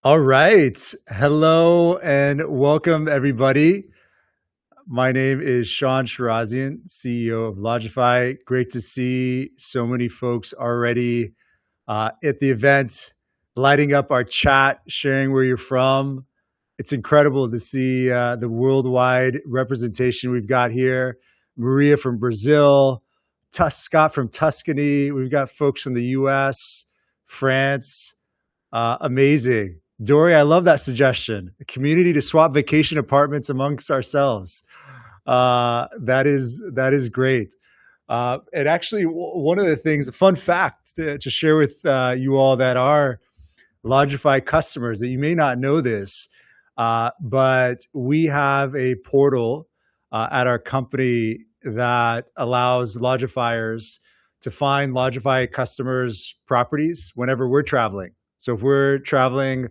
All right. Hello and welcome, everybody. My name is Shaun, CEO of Lodgify. Great to see so many folks already at the event, lighting up our chat, sharing where you're from. It's incredible to see the worldwide representation we've got here. Maria from Brazil, Scott from Tuscany. We've got folks from the US, France. Amazing. Dory, I love that suggestion. A community to swap vacation apartments amongst ourselves. That is great. And actually, one of the things, a fun fact to share with you all that are Lodgify customers that you may not know this, but we have a portal at our company that allows Lodgifiers to find Lodgify customers' properties whenever we're traveling. So if we're traveling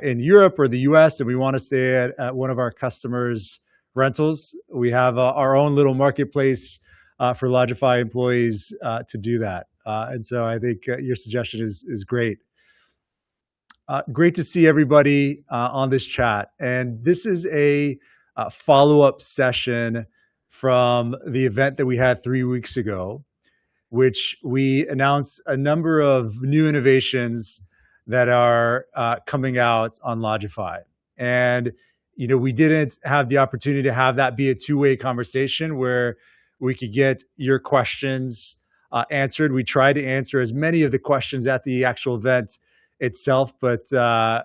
in Europe or the US and we want to stay at one of our customers' rentals, we have our own little marketplace for Lodgify employees to do that. And so I think your suggestion is great. Great to see everybody on this chat. And this is a follow-up session from the event that we had 3 weeks ago, which we announced a number of new innovations that are coming out on Lodgify. And, we didn't have the opportunity to have that be a two-way conversation where we could get your questions answered. We tried to answer as many of the questions at the actual event itself, but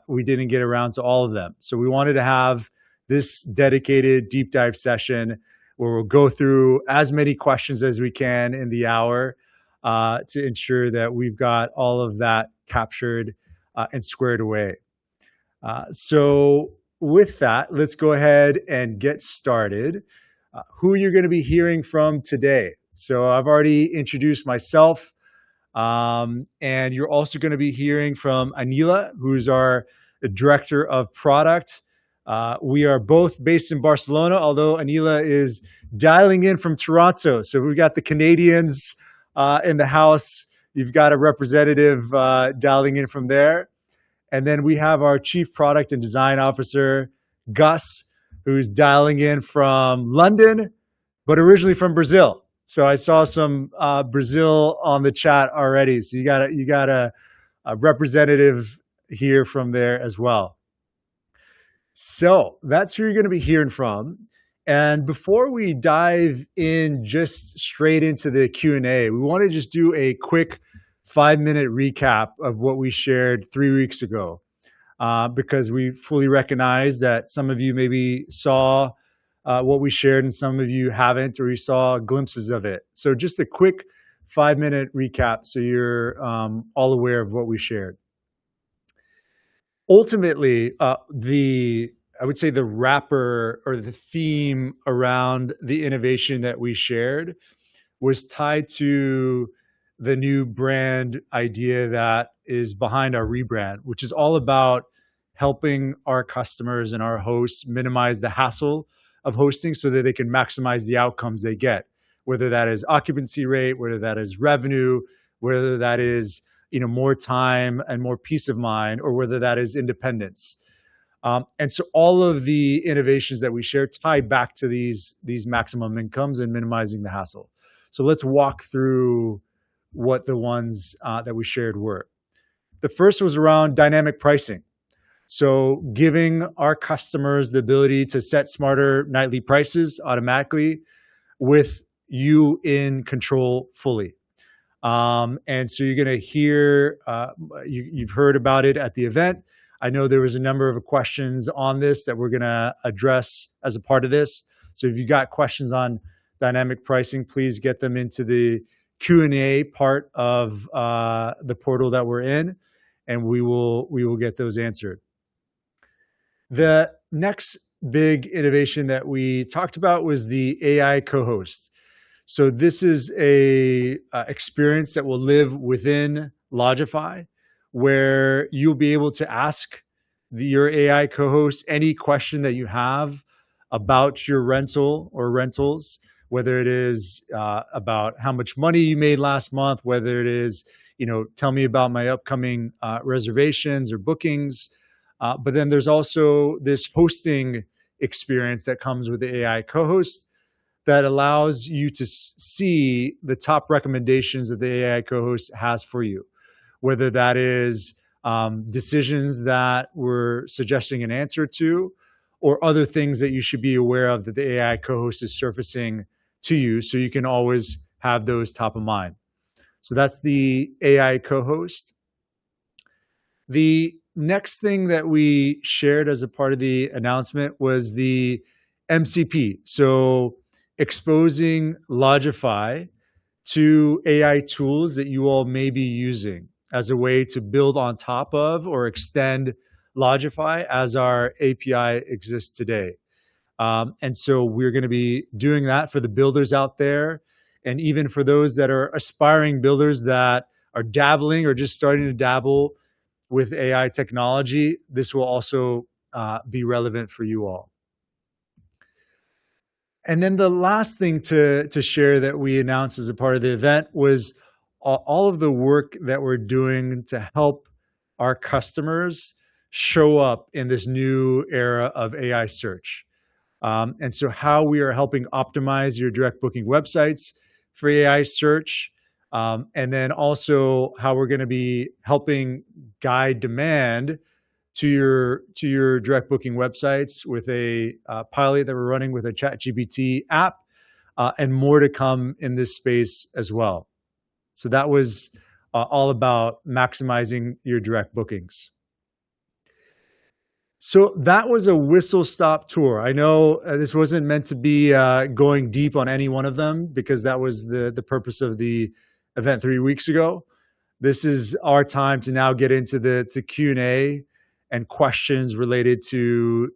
we didn't get around to all of them. So we wanted to have this dedicated deep dive session where we'll go through as many questions as we can in the hour to ensure that we've got all of that captured and squared away. So with that, let's go ahead and get started. Who you're going to be hearing from today. So I've already introduced myself, and you're also going to be hearing from Anila, who's our director of product. We are both based in Barcelona, although Anila is dialing in from Toronto. So we've got the Canadians in the house. You've got a representative dialing in from there. And then we have our Chief Product and Design Officer, Gus, who's dialing in from London, but originally from Brazil. So I saw some Brazil on the chat already. So you got a representative here from there as well. So that's who you're going to be hearing from. And before we dive in just straight into the Q&A, we want to just do a quick 5-minute recap of what we shared 3 weeks ago, because we fully recognize that some of you maybe saw what we shared and some of you haven't, or you saw glimpses of it. So just a quick 5-minute recap so you're all aware of what we shared. Ultimately, I would say the wrapper or the theme around the innovation that we shared was tied to the new brand idea that is behind our rebrand, which is all about helping our customers and our hosts minimize the hassle of hosting so that they can maximize the outcomes they get, whether that is occupancy rate, whether that is revenue, whether that is more time and more peace of mind, or whether that is independence. And so all of the innovations that we share tie back to these maximum incomes and minimizing the hassle. So let's walk through what the ones that we shared were. The first was around dynamic pricing. So giving our customers the ability to set smarter nightly prices automatically with you in control fully. And so you're going to hear, you've heard about it at the event. I know there was a number of questions on this that we're going to address as a part of this. So if you got questions on dynamic pricing, please get them into the Q&A part of the portal that we're in, and we will get those answered. The next big innovation that we talked about was the AI co-host. So this is a experience that will live within Lodgify, where you'll be able to ask your AI co-host any question that you have about your rental or rentals, whether it is about how much money you made last month, whether it is, tell me about my upcoming reservations or bookings, But then there's also this hosting experience that comes with the AI co-host that allows you to see the top recommendations that the AI co-host has for you, whether that is decisions that we're suggesting an answer to, or other things that you should be aware of that the AI co-host is surfacing to you, so you can always have those top of mind. So that's the AI co-host. The next thing that we shared as a part of the announcement was the MCP. So exposing Lodgify to AI tools that you all may be using as a way to build on top of or extend Lodgify as our API exists today. And so we're going to be doing that for the builders out there, and even for those that are aspiring builders that are dabbling or just starting to dabble with AI technology. This will also be relevant for you all. And then the last thing to share that we announced as a part of the event was all of the work that we're doing to help our customers show up in this new era of AI search. And so how we are helping optimize your direct booking websites for AI search, and then also how we're going to be helping guide demand to your direct booking websites with a pilot that we're running with a ChatGPT app, and more to come in this space as well. So that was all about maximizing your direct bookings. So that was a whistle-stop tour. I know this wasn't meant to be going deep on any one of them, because that was the purpose of the event 3 weeks ago. This is our time to now get into the Q&A and questions related to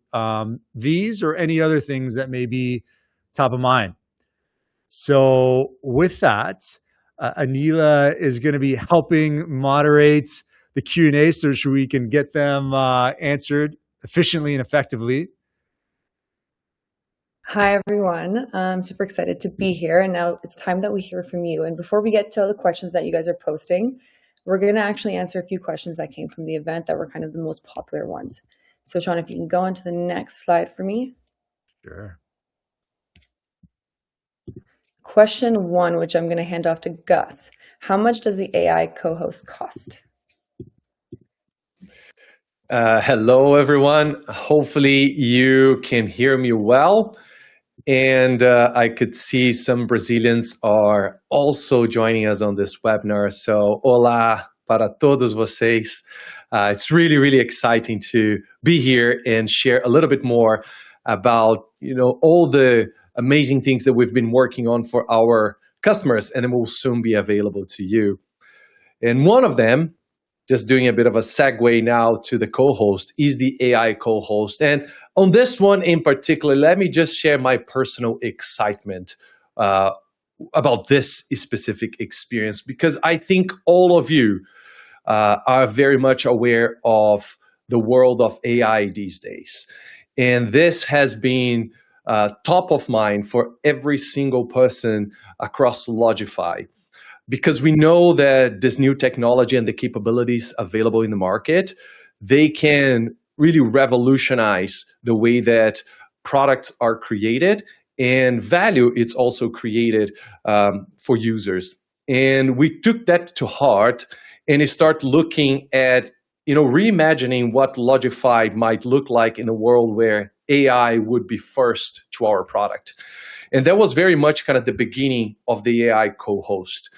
these or any other things that may be top of mind. So with that, Anila is going to be helping moderate the Q&A so we can get them answered efficiently and effectively. Hi, everyone. I'm super excited to be here. And now it's time that we hear from you. And before we get to the questions that you guys are posting, we're going to actually answer a few questions that came from the event that were kind of the most popular ones. So Shaun, if you can go on to the next slide for me. Sure. Question 1, which I'm going to hand off to Gus. How much does the AI co-host cost? Hello, everyone. Hopefully you can hear me well. And I could see some Brazilians are also joining us on this webinar. So, olá para todos vocês. It's really, really exciting to be here and share a little bit more about, all the amazing things that we've been working on for our customers, and it will soon be available to you. And one of them, just doing a bit of a segue now to the co-host, is the AI co-host. And on this one in particular, let me just share my personal excitement about this specific experience, because I think all of you are very much aware of the world of AI these days. And this has been top of mind for every single person across Lodgify, because we know that this new technology and the capabilities available in the market, they can really revolutionize the way that products are created, and value it's also created for users. And we took that to heart and start looking at reimagining what Lodgify might look like in a world where AI would be first to our product. And that was very much kind of the beginning of the AI co-host.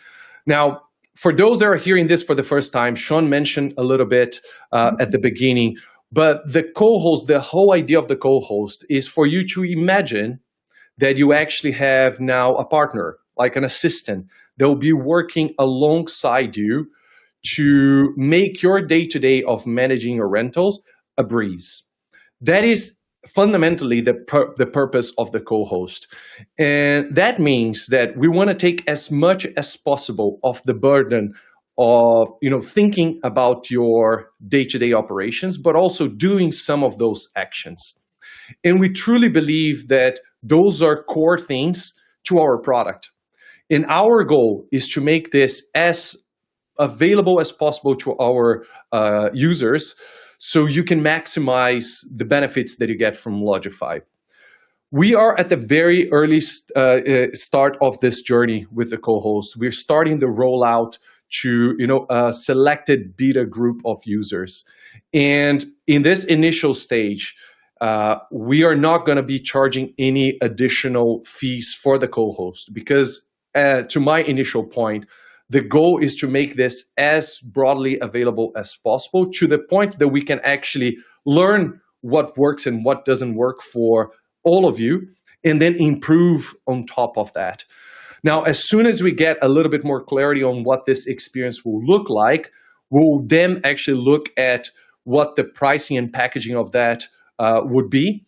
Now, for those that are hearing this for the first time, Shaun mentioned a little bit at the beginning, but the co-host, the whole idea of the co-host is for you to imagine that you actually have now a partner, like an assistant, that will be working alongside you to make your day-to-day of managing your rentals a breeze. That is fundamentally the purpose of the co-host. And that means that we want to take as much as possible of the burden of thinking about your day-to-day operations, but also doing some of those actions. And we truly believe that those are core things to our product. And our goal is to make this as available as possible to our users, so you can maximize the benefits that you get from Lodgify. We are at the very early start of this journey with the co-host. We're starting the rollout to a selected beta group of users. And in this initial stage, we are not going to be charging any additional fees for the co-host because, to my initial point, the goal is to make this as broadly available as possible to the point that we can actually learn what works and what doesn't work for all of you, and then improve on top of that. Now, as soon as we get a little bit more clarity on what this experience will look like, we'll then actually look at what the pricing and packaging of that would be,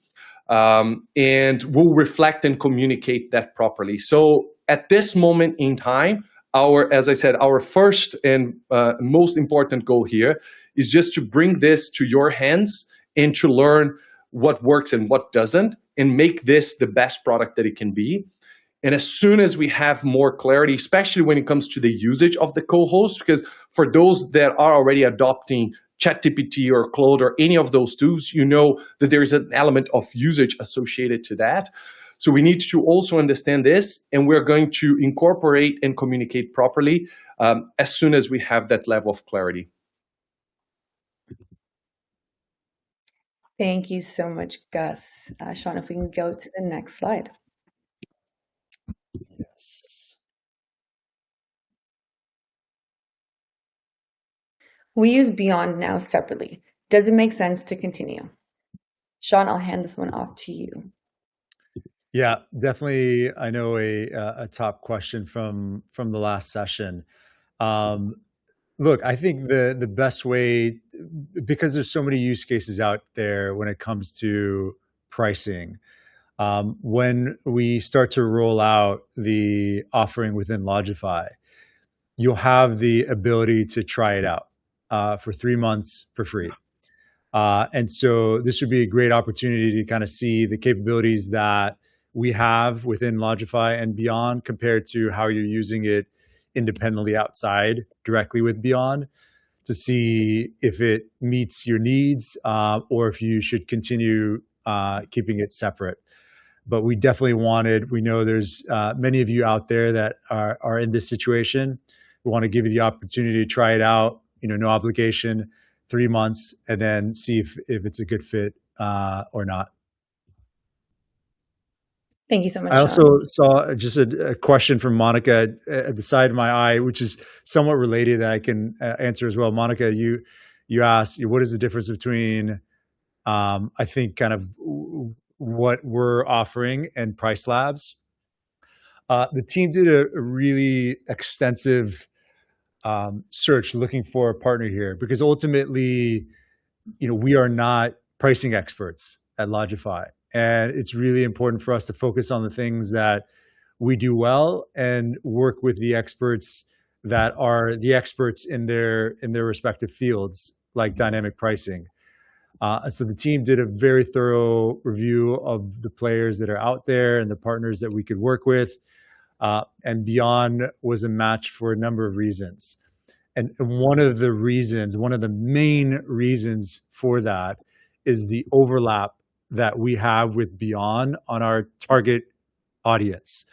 and we'll reflect and communicate that properly. So at this moment in time, as I said, our first and most important goal here is just to bring this to your hands and to learn what works and what doesn't, and make this the best product that it can be. And as soon as we have more clarity, especially when it comes to the usage of the co-host, because for those that are already adopting ChatGPT or Claude or any of those tools, you know that there is an element of usage associated to that. So we need to also understand this, and we're going to incorporate and communicate properly as soon as we have that level of clarity. Thank you so much, Gus. Shaun, if we can go to the next slide. Yes. We use Beyond now separately. Does it make sense to continue? Shaun, I'll hand this one off to you. Yeah, definitely. I know a top question from the last session. Look, I think the best way, because there's so many use cases out there when it comes to pricing, when we start to roll out the offering within Lodgify, you'll have the ability to try it out for 3 months for free. And so this would be a great opportunity to kind of see the capabilities that we have within Lodgify and Beyond compared to how you're using it independently outside directly with Beyond, to see if it meets your needs or if you should continue keeping it separate. But we definitely we know there's many of you out there that are in this situation. We want to give you the opportunity to try it out, no obligation, 3 months, and then see if it's a good fit or not. Thank you so much, I also Shaun. saw just a question from Monica at the side of my eye, which is somewhat related that I can answer as well. Monica, you asked, what is the difference between, I think, kind of what we're offering and Price Labs? The team did a really extensive search looking for a partner here, because ultimately, we are not pricing experts at Lodgify. And it's really important for us to focus on the things that we do well and work with the experts that are the experts in their respective fields, like dynamic pricing. So the team did a very thorough review of the players that are out there and the partners that we could work with. And Beyond was a match for a number of reasons. And one of the main reasons for that is the overlap that we have with Beyond on our target audience.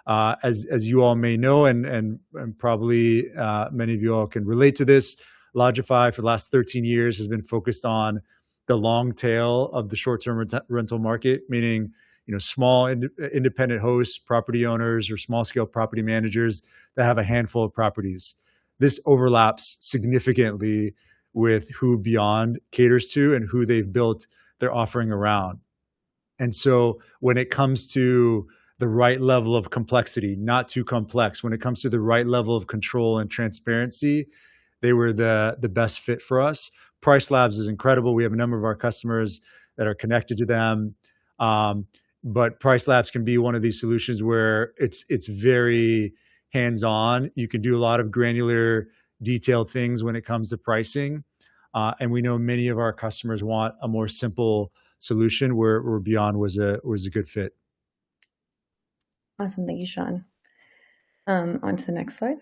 As you all may know, and probably many of you all can relate to this, Lodgify for the last 13 years has been focused on the long tail of the short-term rental market, meaning small independent hosts, property owners, or small-scale property managers that have a handful of properties. This overlaps significantly with who Beyond caters to and who they've built their offering around. And so when it comes to the right level of complexity, not too complex, when it comes to the right level of control and transparency, they were the best fit for us. Price Labs is incredible. We have a number of our customers that are connected to them. But Price Labs can be one of these solutions where it's very hands-on. You can do a lot of granular, detailed things when it comes to pricing. And we know many of our customers want a more simple solution where Beyond was a good fit. Awesome. Thank you, Shaun. On to the next slide.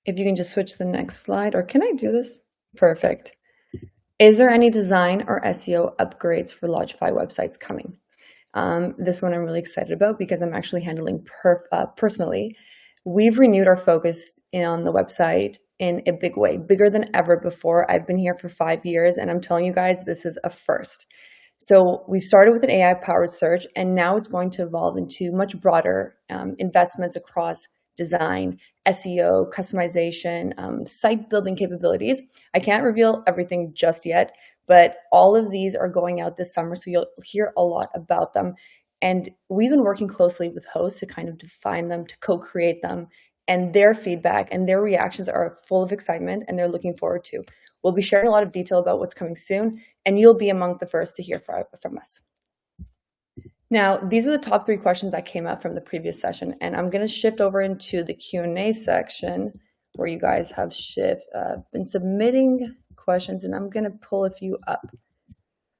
If you can just switch to the next slide, or can I do this? Perfect. Is there any design or SEO upgrades for Lodgify websites coming? This one I'm really excited about because I'm actually handling personally. We've renewed our focus on the website in a big way, bigger than ever before. I've been here for 5 years, and I'm telling you guys, this is a first. So we started with an AI-powered search, and now it's going to evolve into much broader investments across design, SEO, customization, site building capabilities. I can't reveal everything just yet, but all of these are going out this summer, so you'll hear a lot about them. And we've been working closely with hosts to kind of define them, to co-create them, and their feedback and their reactions are full of excitement, and they're looking forward to. We'll be sharing a lot of detail about what's coming soon, and you'll be among the first to hear from us. Now, these are the top 3 questions that came up from the previous session, and I'm going to shift over into the Q&A section where you guys have been submitting questions, and I'm going to pull a few up.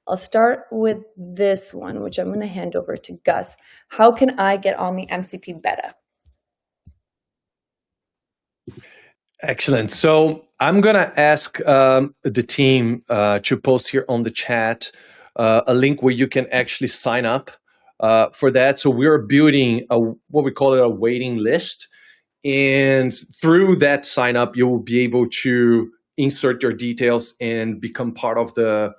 I'll start with this one, which I'm going to hand over to Gus. How can I get on the MCP beta? Excellent. So I'm going to ask the team to post here on the chat a link where you can actually sign up for that. So we're building what we call a waiting list. And through that sign up, you will be able to insert your details and become part of the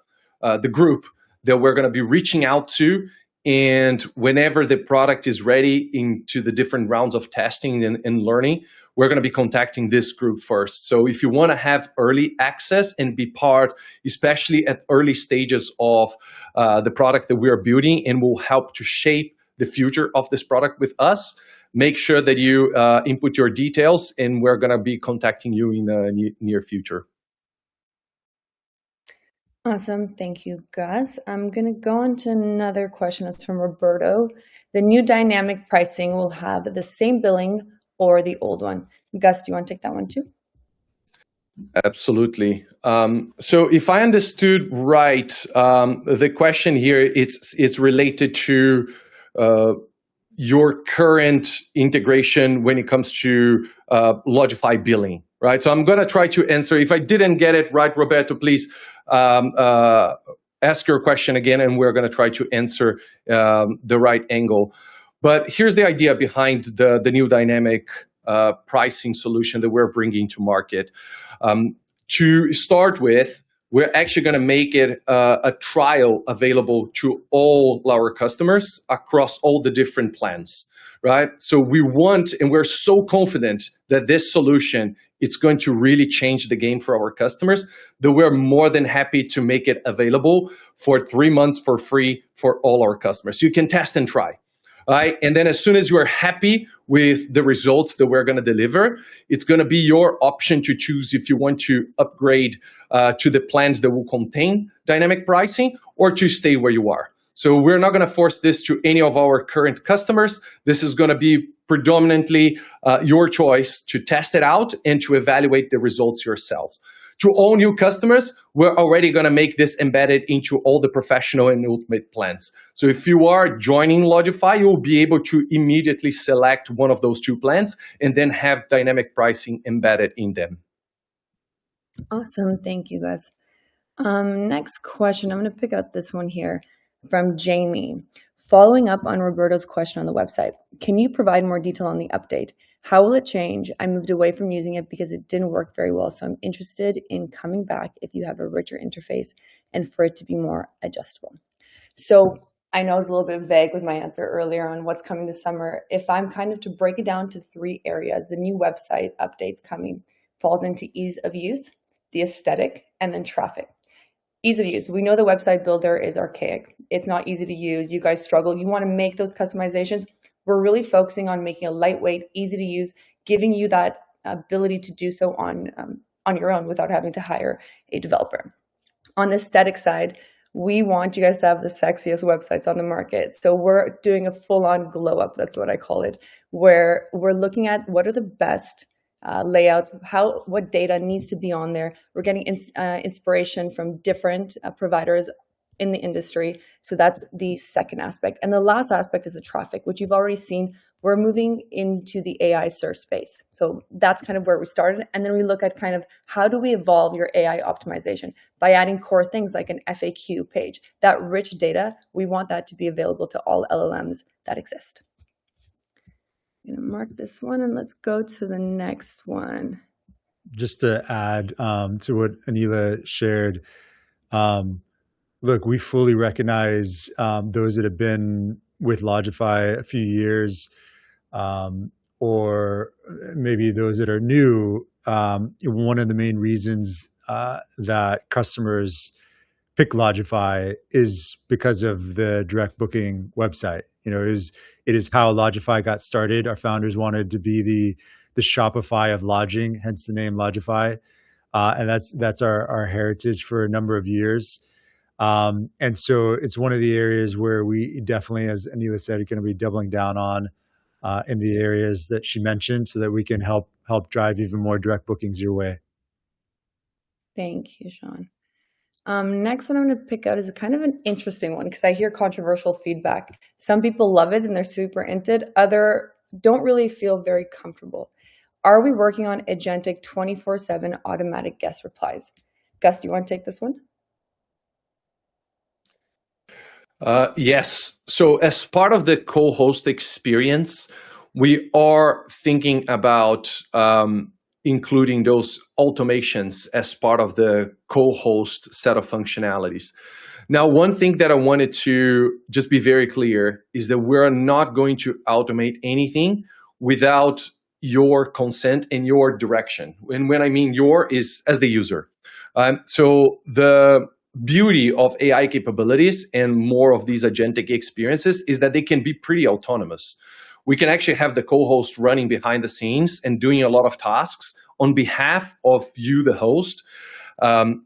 group that we're going to be reaching out to. And whenever the product is ready into the different rounds of testing and learning, we're going to be contacting this group first. So if you want to have early access and be part, especially at early stages of the product that we are building and will help to shape the future of this product with us, make sure that you input your details, and we're going to be contacting you in the near future. Awesome. Thank you, Gus. I'm going to go on to another question that's from Roberto. The new dynamic pricing will have the same billing or the old one? Gus, do you want to take that one too? Absolutely. So if I understood right, the question here, it's related to your current integration when it comes to Lodgify billing, right? So I'm going to try to answer. If I didn't get it right, Roberto, please ask your question again, and we're going to try to answer the right angle. But here's the idea behind the new dynamic pricing solution that we're bringing to market. To start with, we're actually going to make it a trial available to all our customers across all the different plans, right? So we want, and we're so confident that this solution, it's going to really change the game for our customers, that we're more than happy to make it available for 3 months for free for all our customers. So you can test and try. Right? And then as soon as you are happy with the results that we're going to deliver, it's going to be your option to choose if you want to upgrade to the plans that will contain dynamic pricing or to stay where you are. So we're not going to force this to any of our current customers. This is going to be predominantly your choice to test it out and to evaluate the results yourselves. To all new customers, we're already going to make this embedded into all the professional and ultimate plans. So if you are joining Lodgify, you'll be able to immediately select one of those 2 plans and then have dynamic pricing embedded in them. Awesome. Thank you, guys. Next question. I'm going to pick up this one here from Jamie. Following up on Roberto's question on the website, can you provide more detail on the update? How will it change? I moved away from using it because it didn't work very well, so I'm interested in coming back if you have a richer interface and for it to be more adjustable. So I know I was a little bit vague with my answer earlier on what's coming this summer. If I'm kind of to break it down to 3 areas, the new website updates coming falls into ease of use, the aesthetic, and then traffic. Ease of use. We know the website builder is archaic. It's not easy to use. You guys struggle. You want to make those customizations. We're really focusing on making a lightweight, easy to use, giving you that ability to do so on your own without having to hire a developer. On the aesthetic side, we want you guys to have the sexiest websites on the market. So we're doing a full-on glow up, that's what I call it, where we're looking at what are the best layouts, what data needs to be on there. We're getting inspiration from different providers in the industry. So that's the second aspect. And the last aspect is the traffic, which you've already seen. We're moving into the AI search space. So that's kind of where we started. And then we look at kind of how do we evolve your AI optimization by adding core things like an FAQ page. That rich data, we want that to be available to all LLMs that exist. I'm going to mark this one and let's go to the next one. Just to add to what Anila shared, look, we fully recognize those that have been with Lodgify a few years, or maybe those that are new. One of the main reasons that customers pick Lodgify is because of the direct booking website. It is how Lodgify got started. Our founders wanted to be the Shopify of lodging, hence the name Lodgify, and that's our heritage for a number of years. And so it's one of the areas where we definitely, as Anila said, are going to be doubling down on in the areas that she mentioned, so that we can help drive even more direct bookings your way. Thank you, Shaun. Next one I'm going to pick out is kind of an interesting one because I hear controversial feedback. Some people love it and they're super into it. Other don't really feel very comfortable. Are we working on agentic 24/7 automatic guest replies? Gus, do you want to take this one? Yes. So as part of the co-host experience, we are thinking about including those automations as part of the co-host set of functionalities. Now, one thing that I wanted to just be very clear is that we're not going to automate anything without your consent and your direction. And when I mean your is as the user. So the beauty of AI capabilities and more of these agentic experiences is that they can be pretty autonomous. We can actually have the co-host running behind the scenes and doing a lot of tasks on behalf of you, the host,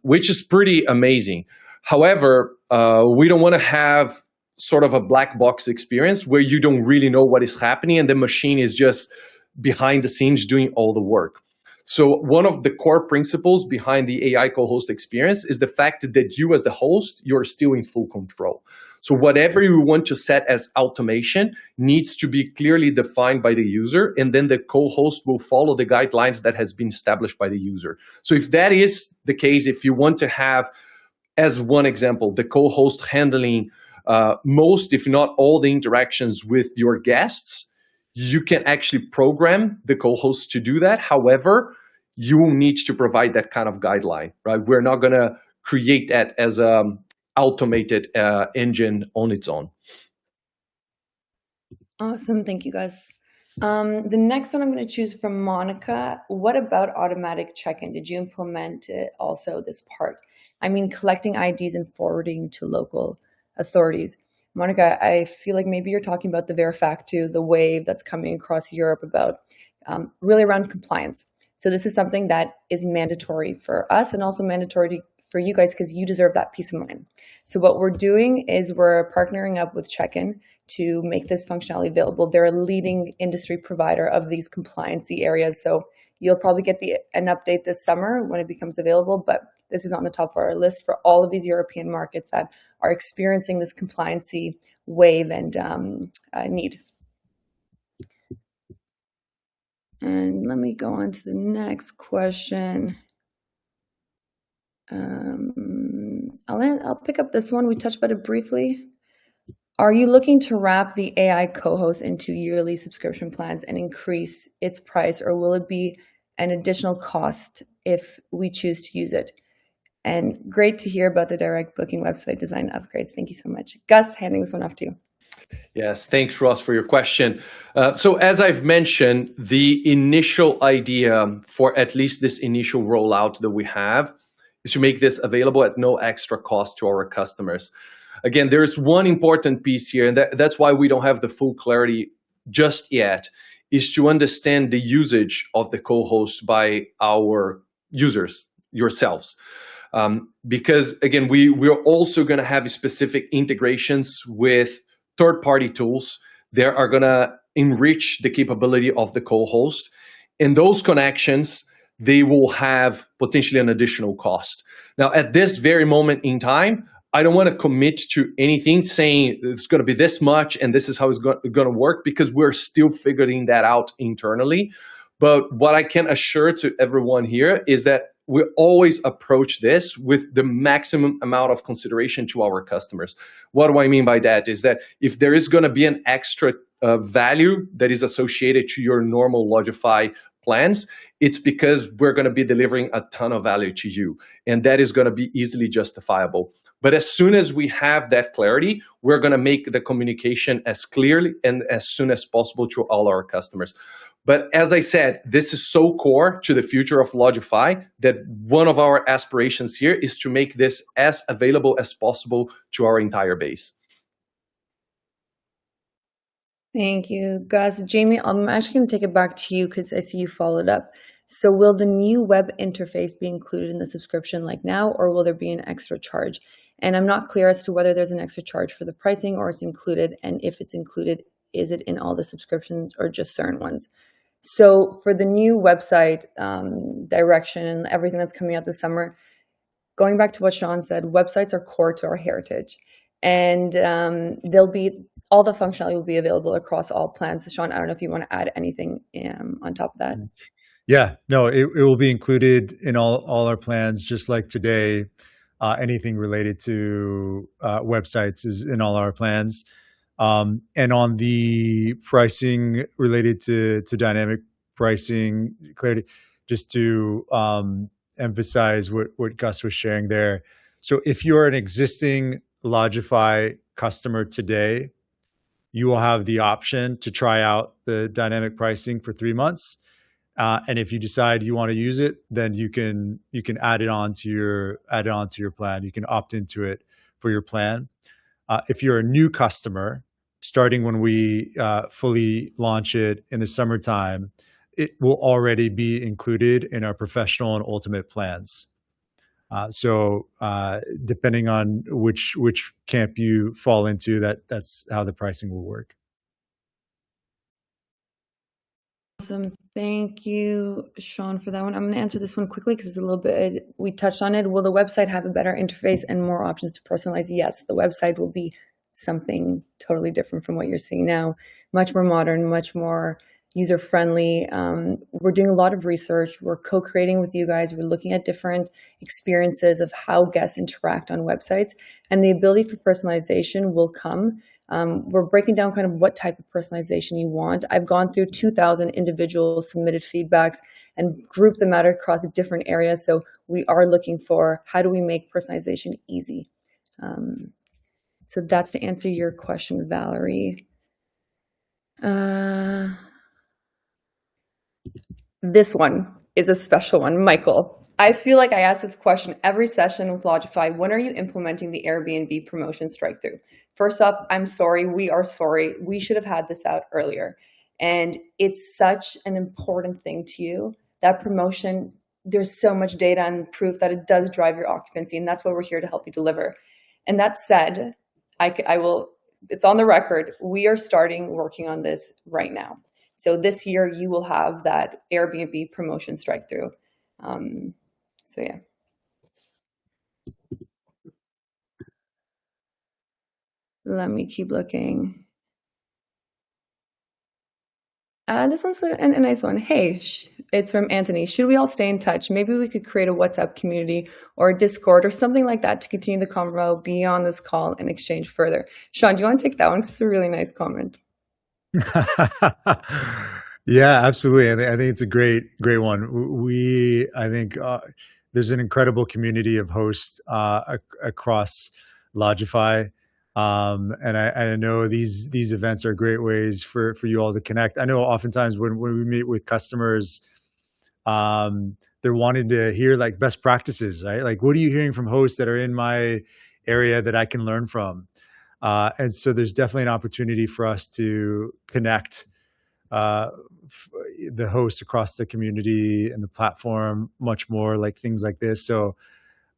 which is pretty amazing. However, we don't want to have sort of a black box experience where you don't really know what is happening and the machine is just behind the scenes doing all the work. So one of the core principles behind the AI co-host experience is the fact that you as the host, you're still in full control. So whatever you want to set as automation needs to be clearly defined by the user, and then the co-host will follow the guidelines that has been established by the user. So if that is the case, if you want to have, as one example, the co-host handling most, if not all, the interactions with your guests, you can actually program the co-host to do that. However, you will need to provide that kind of guideline, right? We're not going to create that as an automated engine on its own. Awesome. Thank you, guys. The next one I'm going to choose from Monica. What about automatic check-in? Did you implement it also, this part? I mean, collecting IDs and forwarding to local authorities. Monica, I feel like maybe you're talking about the Verifactu, the wave that's coming across Europe about really around compliance. So this is something that is mandatory for us and also mandatory for you guys because you deserve that peace of mind. So what we're doing is we're partnering up with Check-in to make this functionality available. They're a leading industry provider of these compliancy areas. So you'll probably get an update this summer when it becomes available, but this is on the top of our list for all of these European markets that are experiencing this compliancy wave and need. And let me go on to the next question. I'll pick up this one. We touched about it briefly. Are you looking to wrap the AI co-host into yearly subscription plans and increase its price, or will it be an additional cost if we choose to use it? And great to hear about the direct booking website design upgrades. Thank you so much. Gus, handing this one off to you. Yes, thanks, Ross, for your question. So as I've mentioned, the initial idea for at least this initial rollout that we have is to make this available at no extra cost to our customers. Again, there is one important piece here, and that's why we don't have the full clarity just yet, is to understand the usage of the co-host by our users, yourselves. Because again, we're also going to have specific integrations with third-party tools that are going to enrich the capability of the co-host. And those connections, they will have potentially an additional cost. Now, at this very moment in time, I don't want to commit to anything saying it's going to be this much and this is how it's going to work, because we're still figuring that out internally. But what I can assure to everyone here is that we always approach this with the maximum amount of consideration to our customers. What do I mean by that? Is that if there is going to be an extra value that is associated to your normal Lodgify plans, it's because we're going to be delivering a ton of value to you, and that is going to be easily justifiable. But as soon as we have that clarity, we're going to make the communication as clearly and as soon as possible to all our customers. But as I said, this is so core to the future of Lodgify that one of our aspirations here is to make this as available as possible to our entire base. Thank you, Gus. Jamie, I'm actually going to take it back to you because I see you followed up. So will the new web interface be included in the subscription like now, or will there be an extra charge? And I'm not clear as to whether there's an extra charge for the pricing or it's included. And if it's included, is it in all the subscriptions or just certain ones? So for the new website direction and everything that's coming out this summer, going back to what Shaun said, websites are core to our heritage. And they'll be, all the functionality will be available across all plans. So Shaun, I don't know if you want to add anything on top of that. Yeah, no, it will be included in all our plans, just like today. Anything related to websites is in all our plans. And on the pricing related to dynamic pricing, clarity, just to emphasize what Gus was sharing there. So if you're an existing Lodgify customer today, you will have the option to try out the dynamic pricing for 3 months. And if you decide you want to use it, then you can add it on to your plan. You can opt into it for your plan. If you're a new customer, starting when we fully launch it in the summertime, it will already be included in our professional and ultimate plans. So depending on which camp you fall into, that's how the pricing will work. Awesome. Thank you, Shaun, for that one. I'm going to answer this one quickly because it's a little bit, we touched on it. Will the website have a better interface and more options to personalize? Yes, the website will be something totally different from what you're seeing now. Much more modern, much more user-friendly. We're doing a lot of research. We're co-creating with you guys. We're looking at different experiences of how guests interact on websites, and the ability for personalization will come. We're breaking down kind of what type of personalization you want. I've gone through 2,000 individual submitted feedbacks and grouped them out across different areas. So we are looking for how do we make personalization easy. So that's to answer your question, Valerie. This one is a special one. Michael, I feel like I ask this question every session with Lodgify. When are you implementing the Airbnb promotion strike through? First off, I'm sorry. We are sorry. We should have had this out earlier. And it's such an important thing to you. That promotion, there's so much data and proof that it does drive your occupancy. And that's what we're here to help you deliver. And that said, I will, it's on the record. We are starting working on this right now. So this year you will have that Airbnb promotion strike through. So yeah. Let me keep looking. This one's a nice one. Hey, it's from Anthony. Should we all stay in touch? Maybe we could create a WhatsApp community or a Discord or something like that to continue the convo beyond this call and exchange further. Shaun, do you want to take that one? It's a really nice comment. Yeah, absolutely. I think it's a great one. I think there's an incredible community of hosts across Lodgify. And I know these events are great ways for you all to connect. I know oftentimes when we meet with customers, they're wanting to hear like best practices, right? Like, what are you hearing from hosts that are in my area that I can learn from? And so there's definitely an opportunity for us to connect the hosts across the community and the platform much more, like things like this. So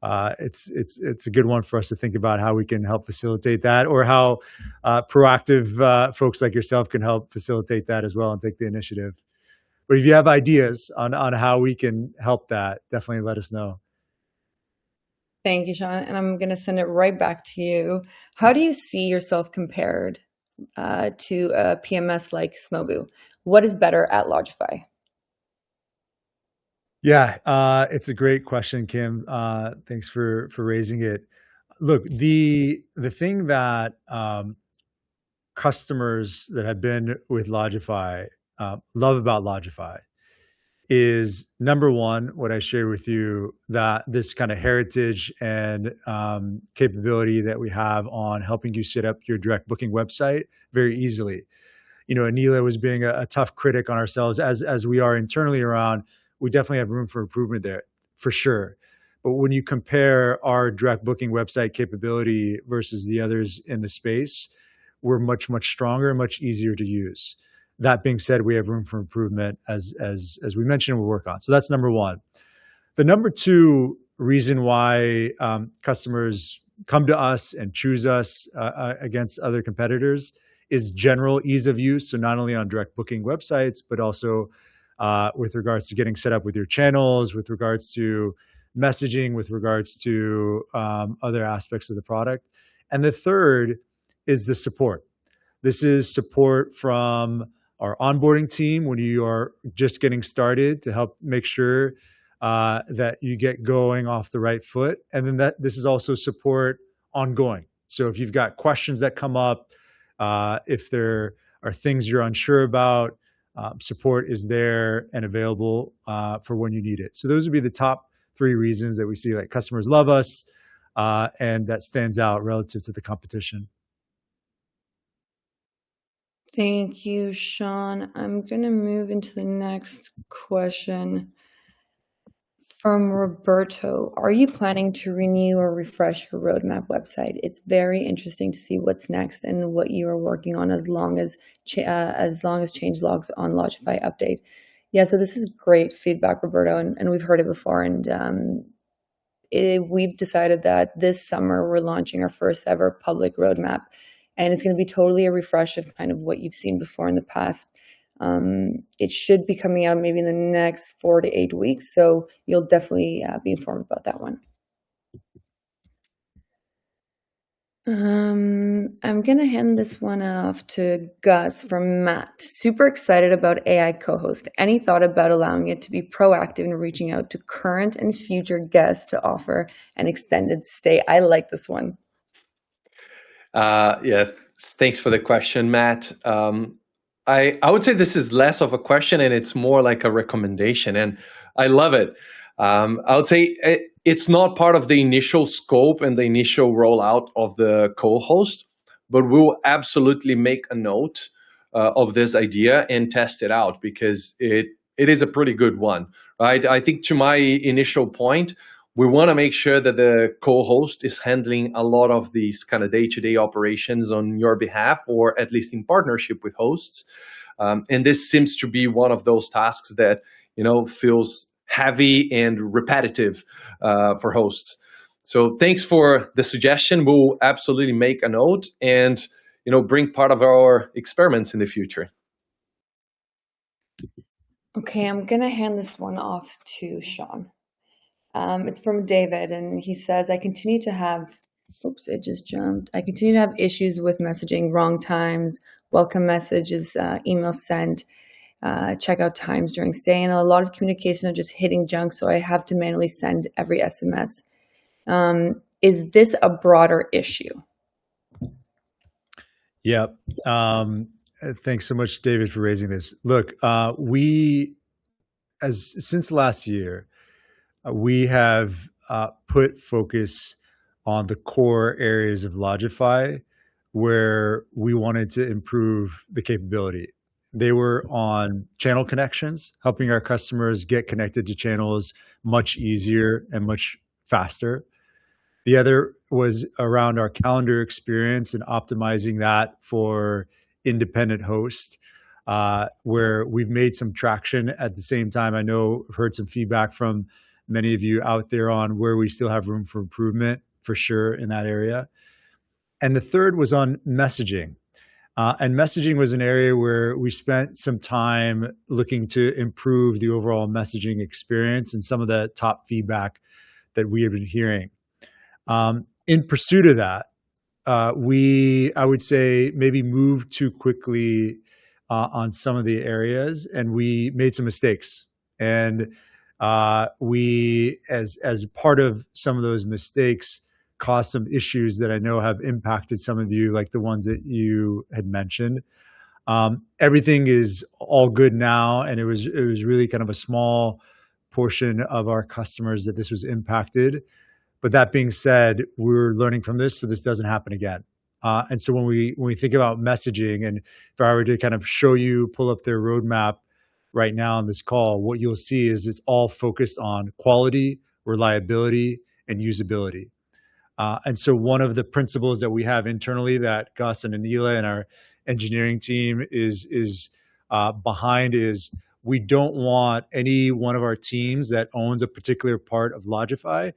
it's a good one for us to think about how we can help facilitate that, or how proactive folks like yourself can help facilitate that as well and take the initiative. But if you have ideas on how we can help that, definitely let us know. Thank you, Shaun. And I'm going to send it right back to you. How do you see yourself compared to a PMS like Smobu? What is better at Lodgify? Yeah, it's a great question, Kim. Thanks for raising it. Look, the thing that customers that have been with Lodgify love about Lodgify is number one, what I shared with you, that this kind of heritage and capability that we have on helping you set up your direct booking website very easily. Anila was being a tough critic on ourselves as we are internally around. We definitely have room for improvement there, for sure. But when you compare our direct booking website capability versus the others in the space, we're much, much stronger, much easier to use. That being said, we have room for improvement as we mentioned, we'll work on. So that's number one. The number two reason why customers come to us and choose us against other competitors is general ease of use. So not only on direct booking websites, but also with regards to getting set up with your channels, with regards to messaging, with regards to other aspects of the product. And the third is the support. This is support from our onboarding team when you are just getting started to help make sure that you get going off the right foot. And then this is also support ongoing. So if you've got questions that come up, if there are things you're unsure about, support is there and available for when you need it. So those would be the top three reasons that we see like customers love us and that stands out relative to the competition. Thank you, Shaun. I'm going to move into the next question from Roberto. Are you planning to renew or refresh your roadmap website? It's very interesting to see what's next and what you are working on as long as change logs on Lodgify update. Yeah, so this is great feedback, Roberto, and we've heard it before. And we've decided that this summer we're launching our first ever public roadmap. And it's going to be totally a refresh of kind of what you've seen before in the past. It should be coming out maybe in the next 4 to 8 weeks. So you'll definitely be informed about that one. I'm going to hand this one off to Gus from Matt. Super excited about AI co-host. Any thought about allowing it to be proactive in reaching out to current and future guests to offer an extended stay? I like this one. Yeah, thanks for the question, Matt. I would say this is less of a question and it's more like a recommendation, and I love it. I would say it's not part of the initial scope and the initial rollout of the co-host, but we'll absolutely make a note of this idea and test it out because it is a pretty good one, right? I think to my initial point, we want to make sure that the co-host is handling a lot of these kind of day-to-day operations on your behalf, or at least in partnership with hosts. And this seems to be one of those tasks that feels heavy and repetitive for hosts. So thanks for the suggestion. We'll absolutely make a note and bring part of our experiments in the future. Okay, I'm gonna hand this one off to Shaun. It's from David, and he says, I continue to have issues with messaging, wrong times, welcome messages, email sent, checkout times during stay, and a lot of communications are just hitting junk, so I have to manually send every SMS. Is this a broader issue? Yeah. Thanks so much, David, for raising this. Look, since last year, we have put focus on the core areas of Lodgify where we wanted to improve the capability. They were on channel connections, helping our customers get connected to channels much easier and much faster. The other was around our calendar experience and optimizing that for independent hosts, where we've made some traction. At the same time, I know I've heard some feedback from many of you out there on where we still have room for improvement, for sure, in that area. And the third was on messaging. And messaging was an area where we spent some time looking to improve the overall messaging experience and some of the top feedback that we have been hearing. In pursuit of that, I would say, maybe moved too quickly on some of the areas, and we made some mistakes. And we, as part of some of those mistakes, caused some issues that I know have impacted some of you, like the ones that you had mentioned. Everything is all good now, and it was really kind of a small portion of our customers that this was impacted. But that being said, we're learning from this, so this doesn't happen again. And so when we think about messaging, and if I were to kind of show you, pull up their roadmap right now on this call, what you'll see is it's all focused on quality, reliability, and usability. And so one of the principles that we have internally, that Gus and Anila and our engineering team is behind, is we don't want any one of our teams that owns a particular part of Lodgify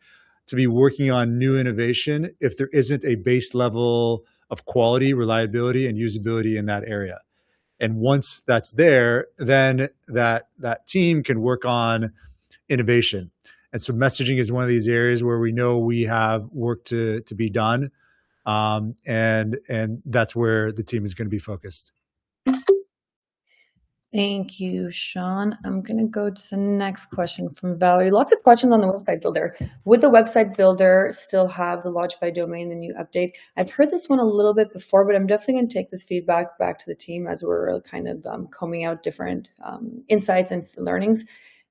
to be working on new innovation if there isn't a base level of quality, reliability, and usability in that area. And once that's there, then that team can work on innovation. And so messaging is one of these areas where we know we have work to be done, and that's where the team is going to be focused. Thank you, Shaun. I'm going to go to the next question from Valerie. Lots of questions on the website builder. Would the website builder still have the Lodgify domain, the new update? I've heard this one a little bit before, but I'm definitely going to take this feedback back to the team as we're kind of combing out different insights and learnings.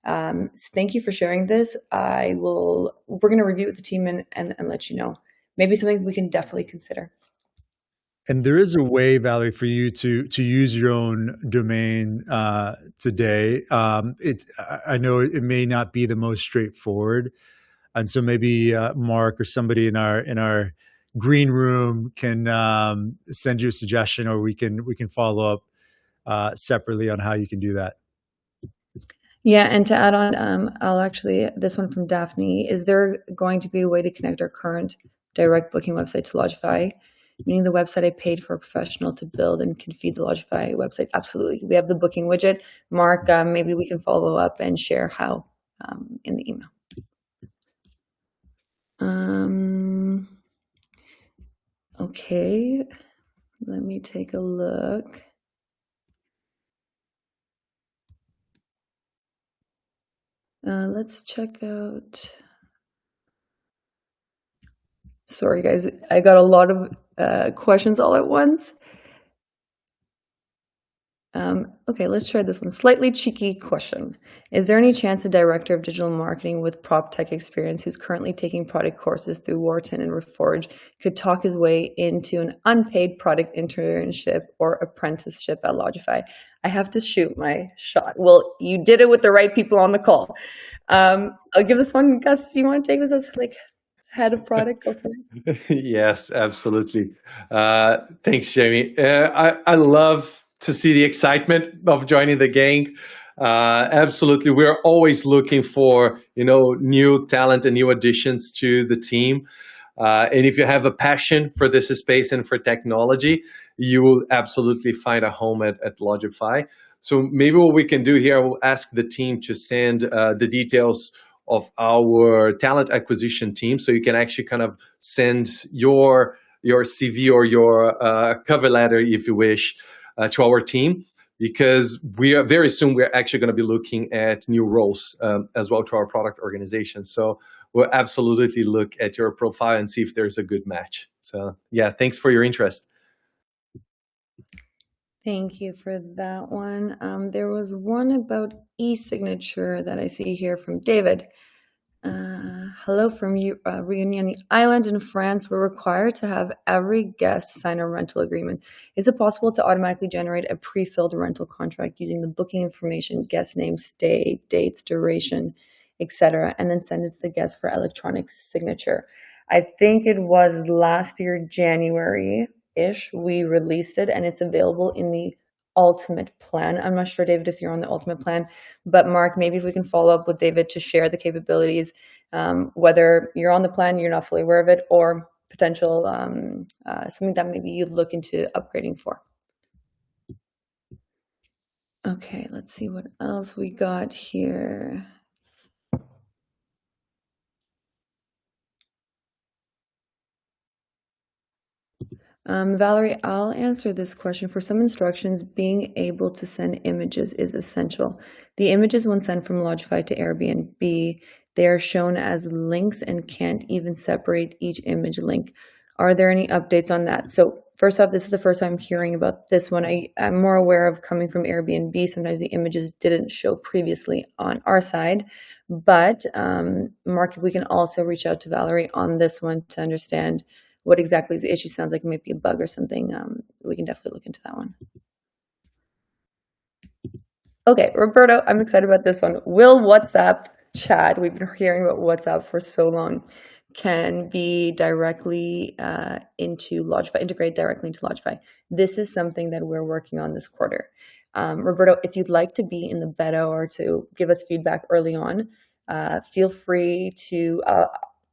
So thank you for sharing this. We're going to review it with the team and let you know. Maybe something we can definitely consider. And there is a way, Valerie, for you to use your own domain today. I know it may not be the most straightforward, and so maybe Mark or somebody in our green room can send you a suggestion, or we can follow up separately on how you can do that. Yeah, and to add on, this one from Daphne, is there going to be a way to connect our current direct booking website to Lodgify? Meaning the website I paid for a professional to build and can feed the Lodgify website? Absolutely. We have the booking widget. Mark, maybe we can follow up and share how in the email. Okay, let me take a look. Let's check out. Sorry, guys. I got a lot of questions all at once. Okay, let's try this one. Slightly cheeky question. Is there any chance a director of digital marketing with prop tech experience who's currently taking product courses through Wharton and Reforge could talk his way into an unpaid product internship or apprenticeship at Lodgify? I have to shoot my shot. Well, you did it with the right people on the call. I'll give this one. Gus, you want to take this as like head of product? Go for it. Yes, absolutely. Thanks, Jamie. I love to see the excitement of joining the gang. Absolutely, we're always looking for new talent and new additions to the team. And if you have a passion for this space and for technology, you will absolutely find a home at Lodgify. So maybe what we can do here, I will ask the team to send the details of our talent acquisition team, so you can actually kind of send your CV or your cover letter, if you wish, to our team, because very soon we're actually going to be looking at new roles as well to our product organization. So we'll absolutely look at your profile and see if there's a good match. So yeah, thanks for your interest. Thank you for that one. There was one about e-signature that I see here from David. Hello from Reunion Island in France. We're required to have every guest sign a rental agreement. Is it possible to automatically generate a pre-filled rental contract using the booking information, guest name, stay, dates, duration, etc., and then send it to the guest for electronic signature? I think it was last year, January-ish, we released it, and it's available in the ultimate plan. I'm not sure, David, if you're on the ultimate plan, but Mark, maybe if we can follow up with David to share the capabilities, whether you're on the plan, you're not fully aware of it, or potential something that maybe you'd look into upgrading for. Okay, let's see what else we got here. Valerie, I'll answer this question. For some instructions, being able to send images is essential. The images, when sent from Lodgify to Airbnb, they are shown as links and can't even separate each image link. Are there any updates on that? So first off, this is the first time I'm hearing about this one. I'm more aware of coming from Airbnb. Sometimes the images didn't show previously on our side. But Mark, if we can also reach out to Valerie on this one to understand what exactly is the issue. Sounds like it might be a bug or something. We can definitely look into that one. Okay, Roberto, I'm excited about this one. Will WhatsApp chat, we've been hearing about WhatsApp for so long, can be directly into Lodgify, integrate directly into Lodgify. This is something that we're working on this quarter. Roberto, if you'd like to be in the beta or to give us feedback early on, feel free to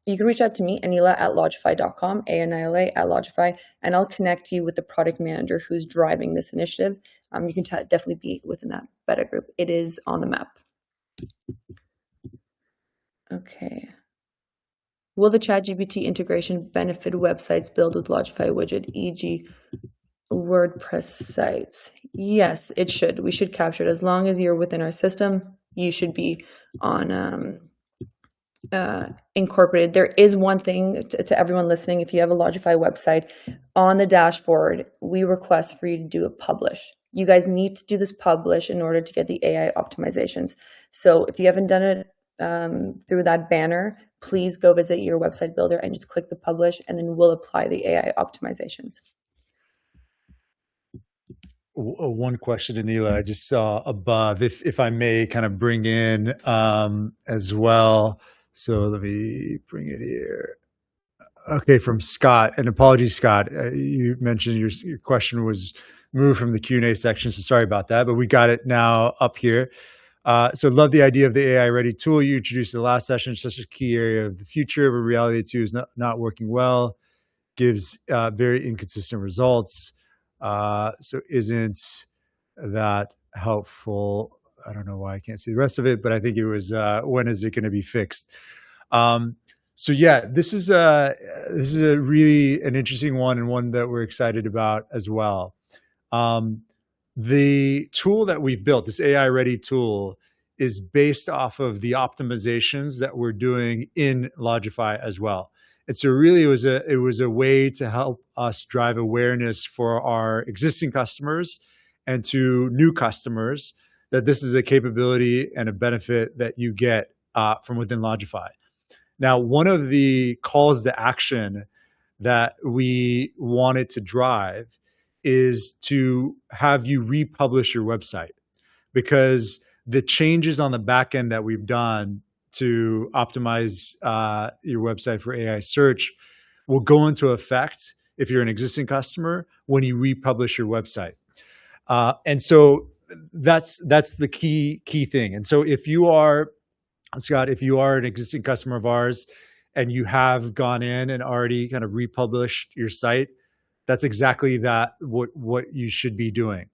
you can reach out to me, Anila at lodgify.com, Anila at Lodgify, and I'll connect you with the product manager who's driving this initiative. You can definitely be within that beta group. It is on the map. Okay. Will the ChatGPT integration benefit websites built with Lodgify widget, e.g. WordPress sites? Yes, it should. We should capture it. As long as you're within our system, you should be on incorporated. There is one thing to everyone listening. If you have a Lodgify website, on the dashboard, we request for you to do a publish. You guys need to do this publish in order to get the AI optimizations. So if you haven't done it through that banner, please go visit your website builder and just click the publish, and then we'll apply the AI optimizations. One question, Anila, I just saw above, if I may kind of bring in as well. So let me bring it here. Okay, from Scott, and apologies, Scott. You mentioned your question was moved from the Q&A section, so sorry about that, but we got it now up here. So love the idea of the AI ready tool you introduced in the last session. It's such a key area of the future, but reality too is not working well, gives very inconsistent results. So isn't that helpful? I don't know why I can't see the rest of it, but I think it was, when is it going to be fixed? So yeah, this is a really an interesting one, and one that we're excited about as well. The tool that we've built, this AI ready tool, is based off of the optimizations that we're doing in Lodgify as well. And so really it was a way to help us drive awareness for our existing customers and to new customers that this is a capability and a benefit that you get from within Lodgify. Now, one of the calls to action that we wanted to drive is to have you republish your website, because the changes on the back end that we've done to optimize your website for AI search will go into effect if you're an existing customer when you republish your website. And so that's the key thing. And so if you are, Scott, if you are an existing customer of ours and you have gone in and already kind of republished your site, that's exactly what you should be doing.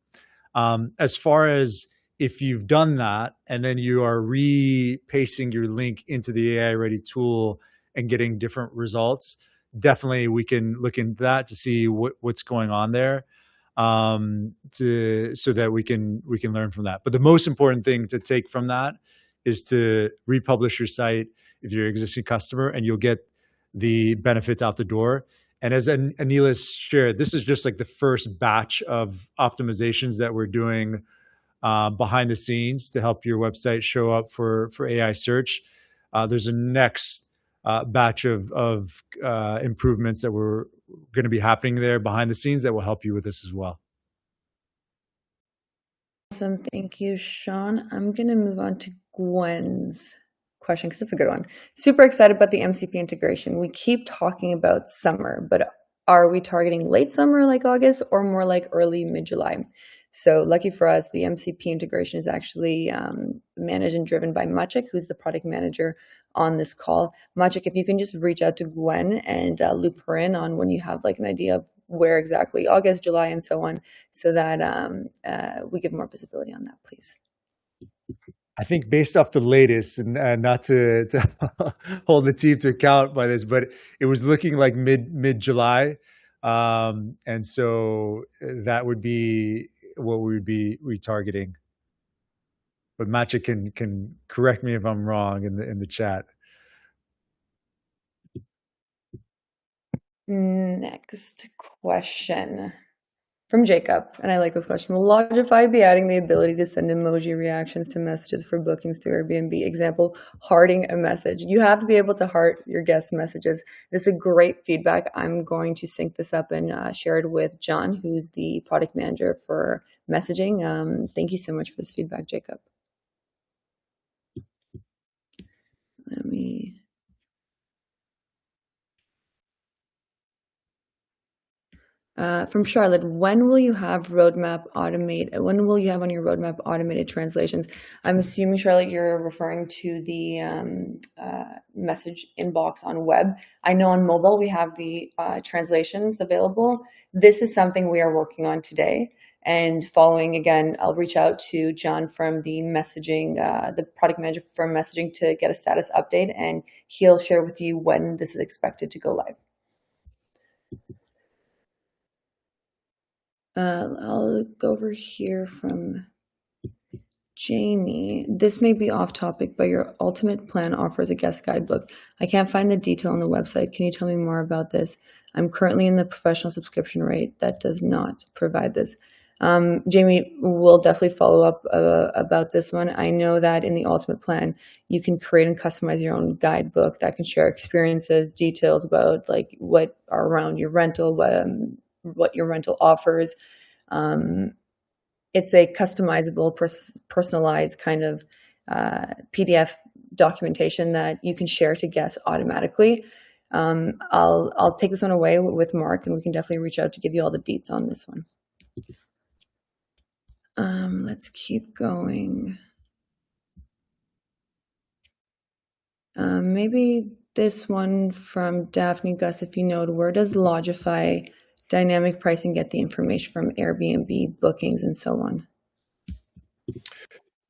As far as if you've done that and then you are re-pasting your link into the AI ready tool and getting different results, definitely we can look into that to see what's going on there, so that we can learn from that. But the most important thing to take from that is to republish your site if you're an existing customer, and you'll get the benefits out the door. And as Anila shared, this is just like the first batch of optimizations that we're doing behind the scenes to help your website show up for AI search. There's a next batch of improvements that we're going to be happening there behind the scenes that will help you with this as well. Awesome. Thank you, Shaun. I'm going to move on to Gwen's question because it's a good one. Super excited about the MCP integration. We keep talking about summer, but are we targeting late summer like August or more like early mid-July? So lucky for us, the MCP integration is actually managed and driven by Maciek, who's the product manager on this call. Maciek, if you can just reach out to Gwen and loop her in on when you have like an idea of where exactly August, July, and so on, so that we give more visibility on that, please. I think based off the latest, and not to hold the team to account by this, but it was looking like mid-July. And so that would be what we would be retargeting. But Matcha can correct me if I'm wrong in the chat. Next question from Jacob, and I like this question. Will Lodgify be adding the ability to send emoji reactions to messages for bookings through Airbnb? Example, hearting a message. You have to be able to heart your guest messages. This is great feedback. I'm going to sync this up and share it with John, who's the product manager for messaging. Thank you so much for this feedback, Jacob. Let me... from Charlotte, when will you have on your roadmap automated translations? I'm assuming, Charlotte, you're referring to the message inbox on web. I know on mobile we have the translations available. This is something we are working on today. And following, again, I'll reach out to John from the messaging, the product manager for messaging, to get a status update, and he'll share with you when this is expected to go live. I'll go over here from Jamie. This may be off topic, but your ultimate plan offers a guest guidebook. I can't find the detail on the website. Can you tell me more about this? I'm currently in the professional subscription rate that does not provide this. Jamie, we'll definitely follow up about this one. I know that in the ultimate plan, you can create and customize your own guidebook that can share experiences, details about like what are around your rental, what your rental offers. It's a customizable, personalized kind of PDF documentation that you can share to guests automatically. I'll take this one away with Mark, and we can definitely reach out to give you all the deets on this one. Let's keep going. Maybe this one from Daphne Gus, if you know, where does Lodgify dynamic pricing get the information from Airbnb bookings and so on?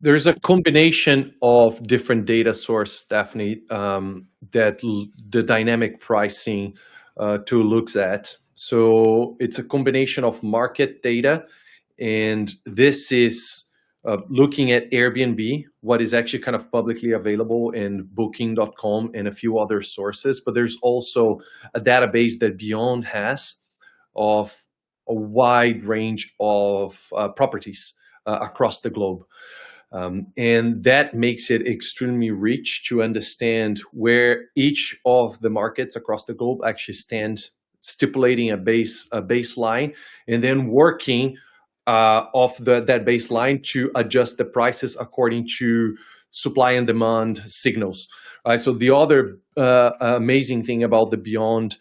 There's a combination of different data sources, Daphne, that the dynamic pricing tool looks at. So it's a combination of market data, and this is looking at Airbnb, what is actually kind of publicly available in booking.com and a few other sources. But there's also a database that Beyond has of a wide range of properties across the globe. And that makes it extremely rich to understand where each of the markets across the globe actually stand, stipulating a baseline, and then working off that baseline to adjust the prices according to supply and demand signals. Right? So the other amazing thing about the Beyond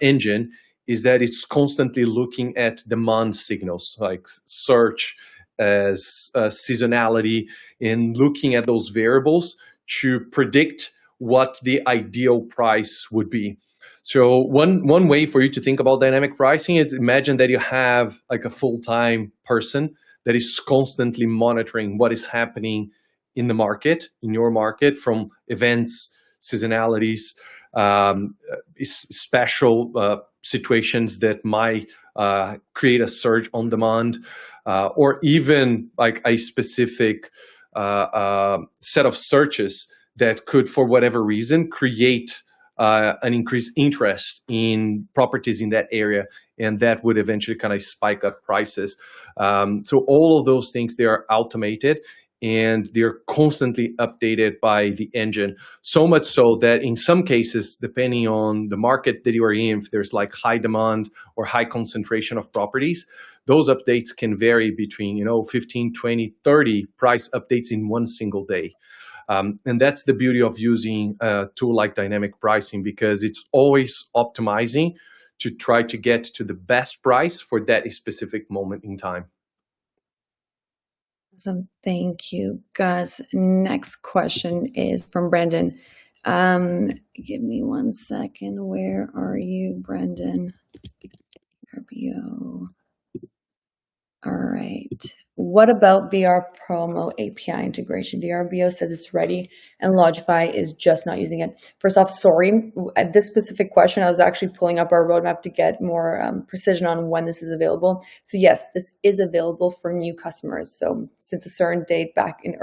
engine is that it's constantly looking at demand signals like search, as seasonality, and looking at those variables to predict what the ideal price would be. So one way for you to think about dynamic pricing is imagine that you have like a full-time person that is constantly monitoring what is happening in the market, in your market, from events, seasonalities, special situations that might create a surge on demand, or even like a specific set of searches that could, for whatever reason, create an increased interest in properties in that area, and that would eventually kind of spike up prices. So all of those things, they are automated, and they're constantly updated by the engine. So much so that in some cases, depending on the market that you are in, if there's like high demand or high concentration of properties, those updates can vary between 15, 20, 30 price updates in one single day. And that's the beauty of using a tool like dynamic pricing, because it's always optimizing to try to get to the best price for that specific moment in time. Awesome. Thank you, Gus. Next question is from Brendan. Give me 1 second. Where are you, Brendan? RBO. All right. What about VR promo API integration? VRBO says it's ready and Lodgify is just not using it. First off, sorry. At this specific question, I was actually pulling up our roadmap to get more precision on when this is available. So yes, this is available for new customers. So since a certain date back in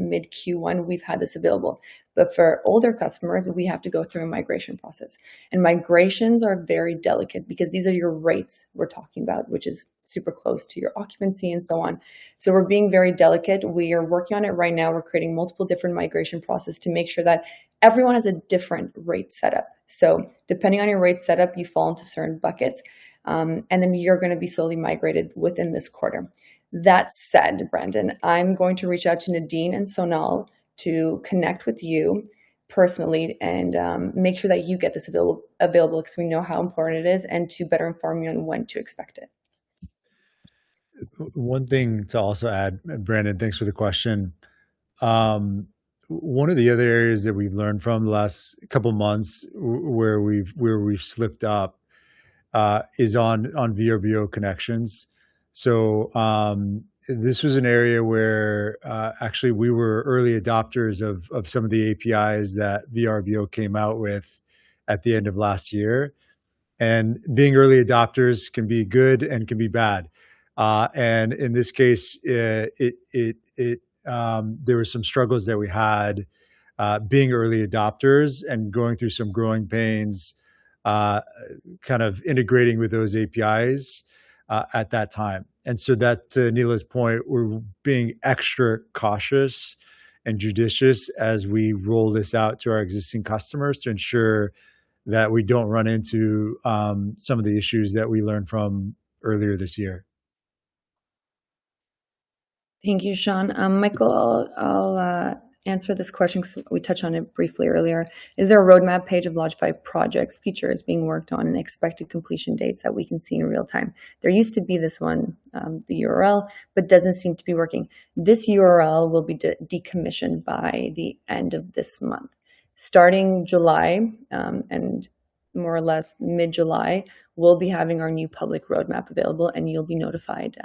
mid Q1, we've had this available. But for older customers, we have to go through a migration process. And migrations are very delicate because these are your rates we're talking about, which is super close to your occupancy and so on. So we're being very delicate. We are working on it right now. We're creating multiple different migration processes to make sure that everyone has a different rate setup. So depending on your rate setup, you fall into certain buckets. And then you're going to be slowly migrated within this quarter. That said, Brandon, I'm going to reach out to Nadine and Sonal to connect with you personally and make sure that you get this available because we know how important it is and to better inform you on when to expect it. One thing to also add, Brandon, thanks for the question. One of the other areas that we've learned from the last couple months where we've slipped up is on VRBO connections. So this was an area where actually we were early adopters of some of the APIs that VRBO came out with at the end of last year. And being early adopters can be good and can be bad. And in this case, there were some struggles that we had being early adopters and going through some growing pains, kind of integrating with those APIs at that time. And so that, to Anila's point, we're being extra cautious and judicious as we roll this out to our existing customers to ensure that we don't run into some of the issues that we learned from earlier this year. Thank you, Shaun. Michael, I'll answer this question because we touched on it briefly earlier. Is there a roadmap page of Lodgify projects, features being worked on, and expected completion dates that we can see in real time? There used to be this one, the URL, but doesn't seem to be working. This URL will be decommissioned by the end of this month. Starting July and more or less mid-July, we'll be having our new public roadmap available, and you'll be notified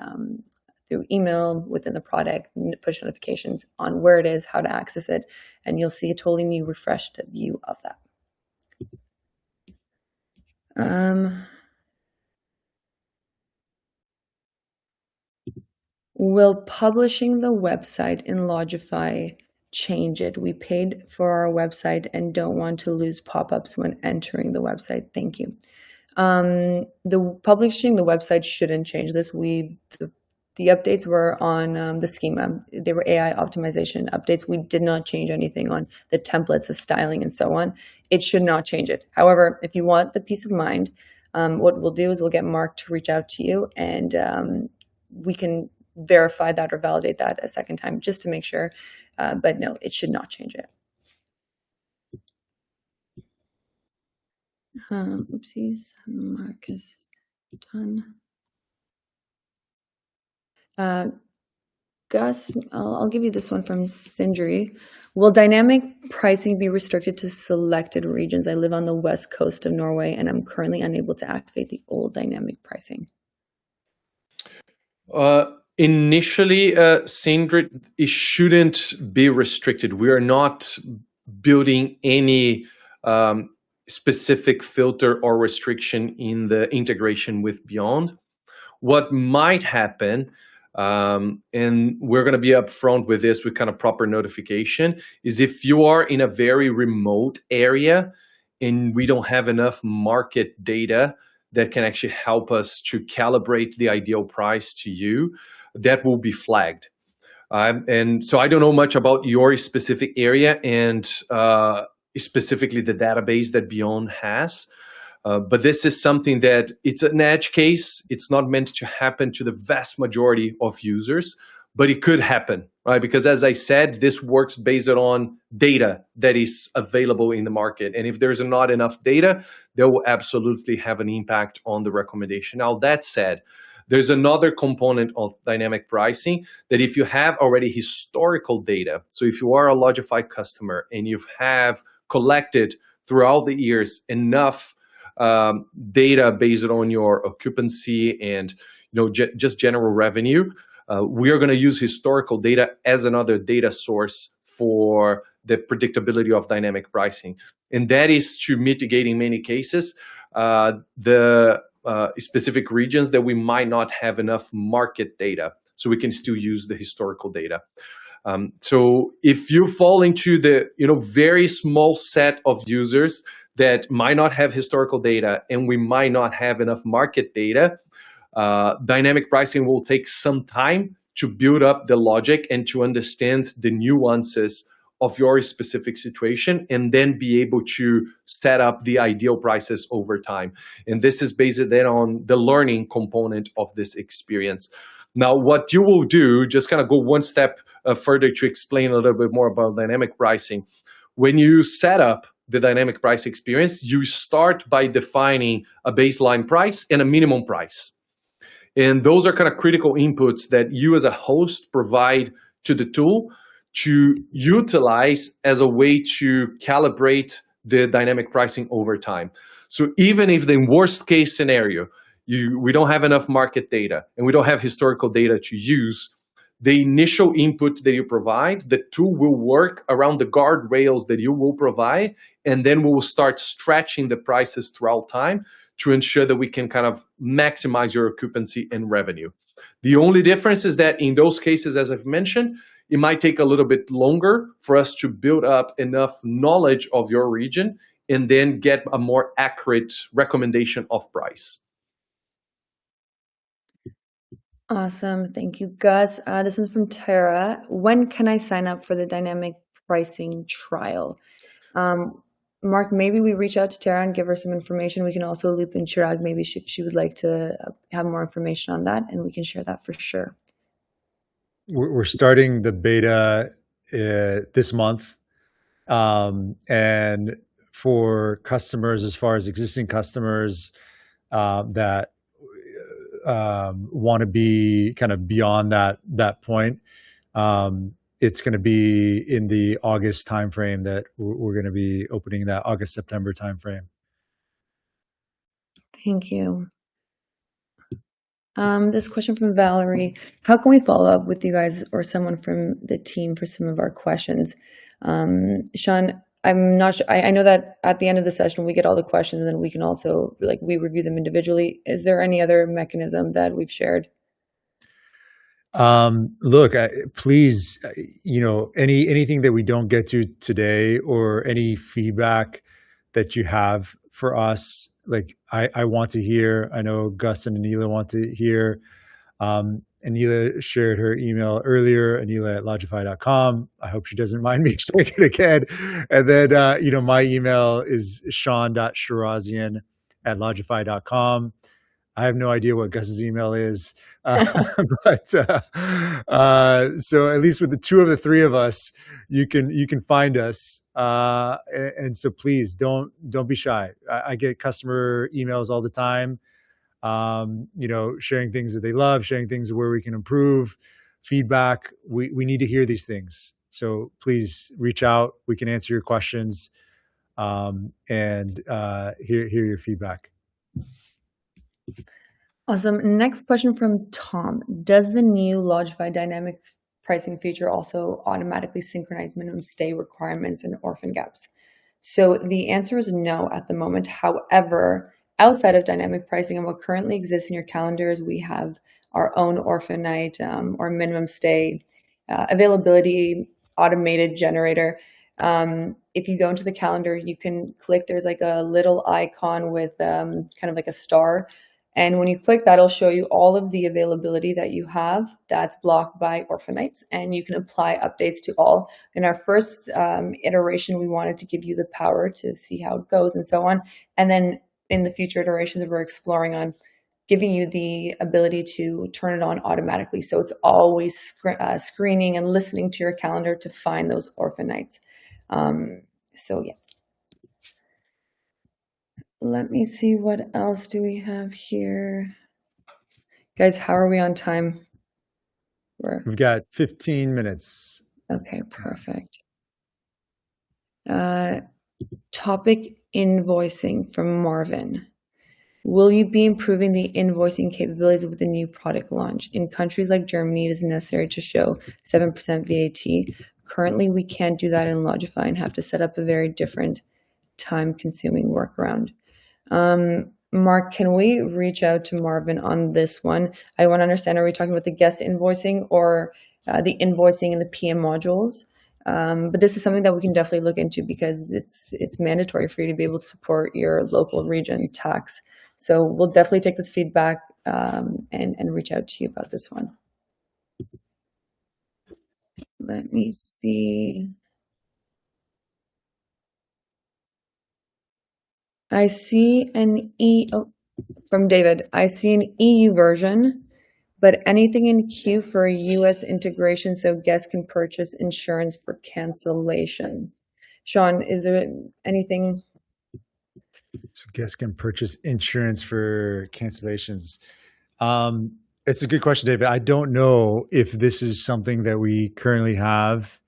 through email within the product, push notifications on where it is, how to access it, and you'll see a totally new refreshed view of that. Will publishing the website in Lodgify change it? We paid for our website and don't want to lose pop-ups when entering the website. Thank you. The publishing the website shouldn't change this. The updates were on the schema. They were AI optimization updates. We did not change anything on the templates, the styling, and so on. It should not change it. However, if you want the peace of mind, what we'll do is we'll get Mark to reach out to you and we can verify that or validate that a second time just to make sure. But no, it should not change it. Oopsies, Mark is done. Gus, I'll give you this one from Sindri. Will dynamic pricing be restricted to selected regions? I live on the west coast of Norway and I'm currently unable to activate the old dynamic pricing. Initially, Sindri, it shouldn't be restricted. We are not building any specific filter or restriction in the integration with Beyond. What might happen, and we're going to be upfront with this with kind of proper notification, is if you are in a very remote area and we don't have enough market data that can actually help us to calibrate the ideal price to you, that will be flagged. And so I don't know much about your specific area and specifically the database that Beyond has. But this is something that it's an edge case. It's not meant to happen to the vast majority of users, but it could happen, right? Because as I said, this works based on data that is available in the market. And if there's not enough data, that will absolutely have an impact on the recommendation. Now, that said, there's another component of dynamic pricing that if you have already historical data, so if you are a Lodgify customer and you have collected throughout the years enough data based on your occupancy and just general revenue, We are going to use historical data as another data source for the predictability of dynamic pricing. And that is to mitigate, in many cases, the specific regions that we might not have enough market data. So we can still use the historical data. So if you fall into the very small set of users that might not have historical data and we might not have enough market data, dynamic pricing will take some time to build up the logic and to understand the nuances of your specific situation, and then be able to set up the ideal prices over time. And this is based then on the learning component of this experience. Now, what you will do, just kind of go one step further to explain a little bit more about dynamic pricing. When you set up the dynamic price experience, you start by defining a baseline price and a minimum price. And those are kind of critical inputs that you as a host provide to the tool to utilize as a way to calibrate the dynamic pricing over time. So even if the worst case scenario, we don't have enough market data and we don't have historical data to use, the initial input that you provide, the tool will work around the guardrails that you will provide, and then we will start stretching the prices throughout time to ensure that we can kind of maximize your occupancy and revenue. The only difference is that in those cases, as I've mentioned, it might take a little bit longer for us to build up enough knowledge of your region and then get a more accurate recommendation of price. Awesome. Thank you, Gus. This one's from Tara. When can I sign up for the dynamic pricing trial? Mark, maybe we reach out to Tara and give her some information. We can also loop in Chirag, maybe if she would like to have more information on that, and we can share that for sure. We're starting the beta this month. And for customers, as far as existing customers that want to be kind of beyond that point, it's going to be in the August timeframe that we're going to be opening, that August-September timeframe. Thank you. This question from Valerie: how can we follow up with you guys or someone from the team for some of our questions? Shaun, I'm not sure. I know that at the end of the session we get all the questions, and then we can also we review them individually. Is there any other mechanism that we've shared? Look, please, anything that we don't get to today or any feedback that you have for us, I want to hear. I know Gus and Anila want to hear. Anila shared her email earlier, Anila@lodgify.com. I hope she doesn't mind me sharing it again. And then, my email is Shaun.Shirazian@lodgify.com. I have no idea what Gus's email is, but so at least with the two of the three of us, you can find us, and so please don't be shy. I get customer emails all the time, sharing things that they love, sharing things where we can improve, feedback. We need to hear these things, so please reach out. We can answer your questions, and hear your feedback. Awesome. Next question from Tom. Does the new Lodgify dynamic pricing feature also automatically synchronize minimum stay requirements and orphan gaps? So the answer is no at the moment. However, outside of dynamic pricing and what currently exists in your calendars, we have our own orphan night or minimum stay availability automated generator. If you go into the calendar, you can click, there's a little icon with kind of like a star. And when you click that, it'll show you all of the availability that you have that's blocked by orphan nights, and you can apply updates to all. In our first iteration, we wanted to give you the power to see how it goes and so on. And then in the future iterations, we're exploring on giving you the ability to turn it on automatically. So it's always screening and listening to your calendar to find those orphan nights. So yeah. Let me see, what else do we have here? Guys, how are we on time? We've got 15 minutes. Okay, perfect. Topic invoicing from Marvin. Will you be improving the invoicing capabilities with the new product launch? In countries like Germany, it is necessary to show 7% VAT. Currently, we can't do that in Lodgify and have to set up a very different time-consuming workaround. Mark, can we reach out to Marvin on this one? I want to understand, are we talking about the guest invoicing or the invoicing in the PM modules? But this is something that we can definitely look into because it's mandatory for you to be able to support your local region tax. So we'll definitely take this feedback and reach out to you about this one. Let me see. I see from David. I see an EU version, but anything in queue for a US integration so guests can purchase insurance for cancellation. Shaun, is there anything? So guests can purchase insurance for cancellations. It's a good question, David. I don't know if this is something that we currently have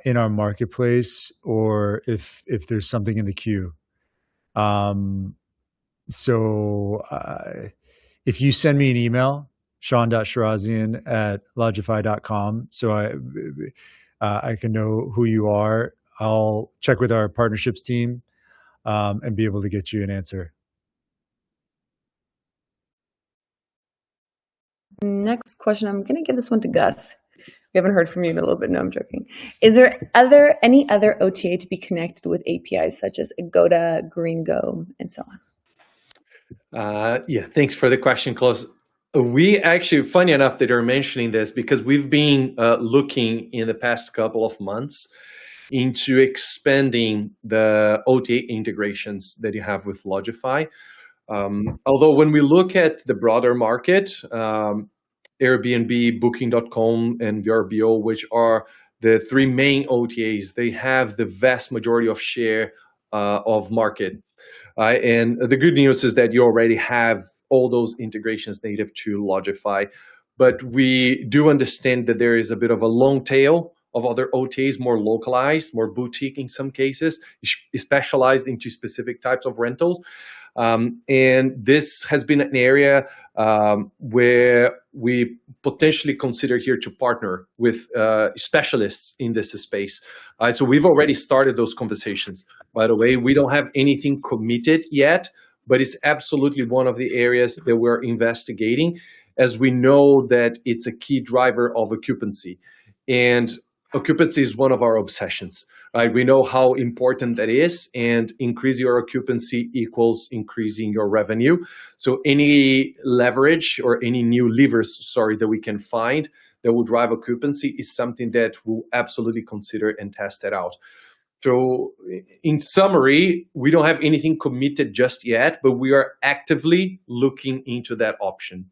in our marketplace or if there's something in the queue. So if you send me an email, shaun.shirazian@lodgify.com, so I can know who you are, I'll check with our partnerships team and be able to get you an answer. Next question. I'm going to give this one to Gus. We haven't heard from you in a little bit. No, I'm joking. Is there any other OTA to be connected with APIs such as Agoda, Gringo, and so on? Yeah, thanks for the question, Klaus. We actually, funny enough that you're mentioning this because we've been looking in the past couple of months into expanding the OTA integrations that you have with Lodgify. Although when we look at the broader market, Airbnb, Booking.com, and VRBO, which are the three main OTAs, they have the vast majority of share of market. And the good news is that you already have all those integrations native to Lodgify. But we do understand that there is a bit of a long tail of other OTAs, more localized, more boutique in some cases, specialized into specific types of rentals. And this has been an area where we potentially consider here to partner with specialists in this space. So we've already started those conversations. By the way, we don't have anything committed yet, but it's absolutely one of the areas that we're investigating, as we know that it's a key driver of occupancy. And occupancy is one of our obsessions, right? We know how important that is, and increase your occupancy equals increasing your revenue. So any leverage or any new levers, that we can find that will drive occupancy is something that we'll absolutely consider and test it out. So in summary, we don't have anything committed just yet, but we are actively looking into that option.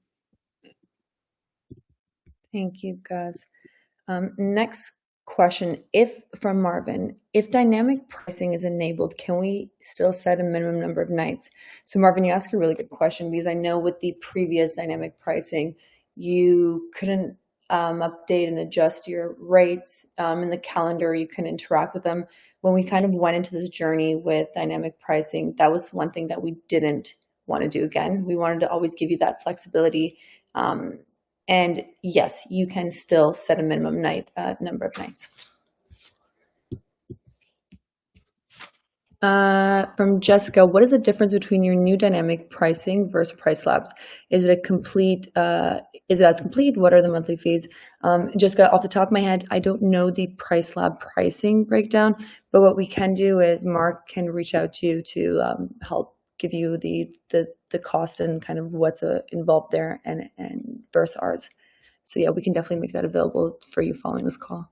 Thank you, Gus. Next question, from Marvin, if dynamic pricing is enabled, can we still set a minimum number of nights? So Marvin, you ask a really good question because I know with the previous dynamic pricing, you couldn't update and adjust your rates in the calendar. You can interact with them. When we kind of went into this journey with dynamic pricing, that was one thing that we didn't want to do again. We wanted to always give you that flexibility. And yes, you can still set a minimum number of nights. From Jessica, what is the difference between your new dynamic pricing versus price labs? Is it as complete? What are the monthly fees? Jessica, off the top of my head, I don't know the price lab pricing breakdown, but what we can do is Mark can reach out to you to help give you the cost and kind of what's involved there and versus ours. So yeah, we can definitely make that available for you following this call.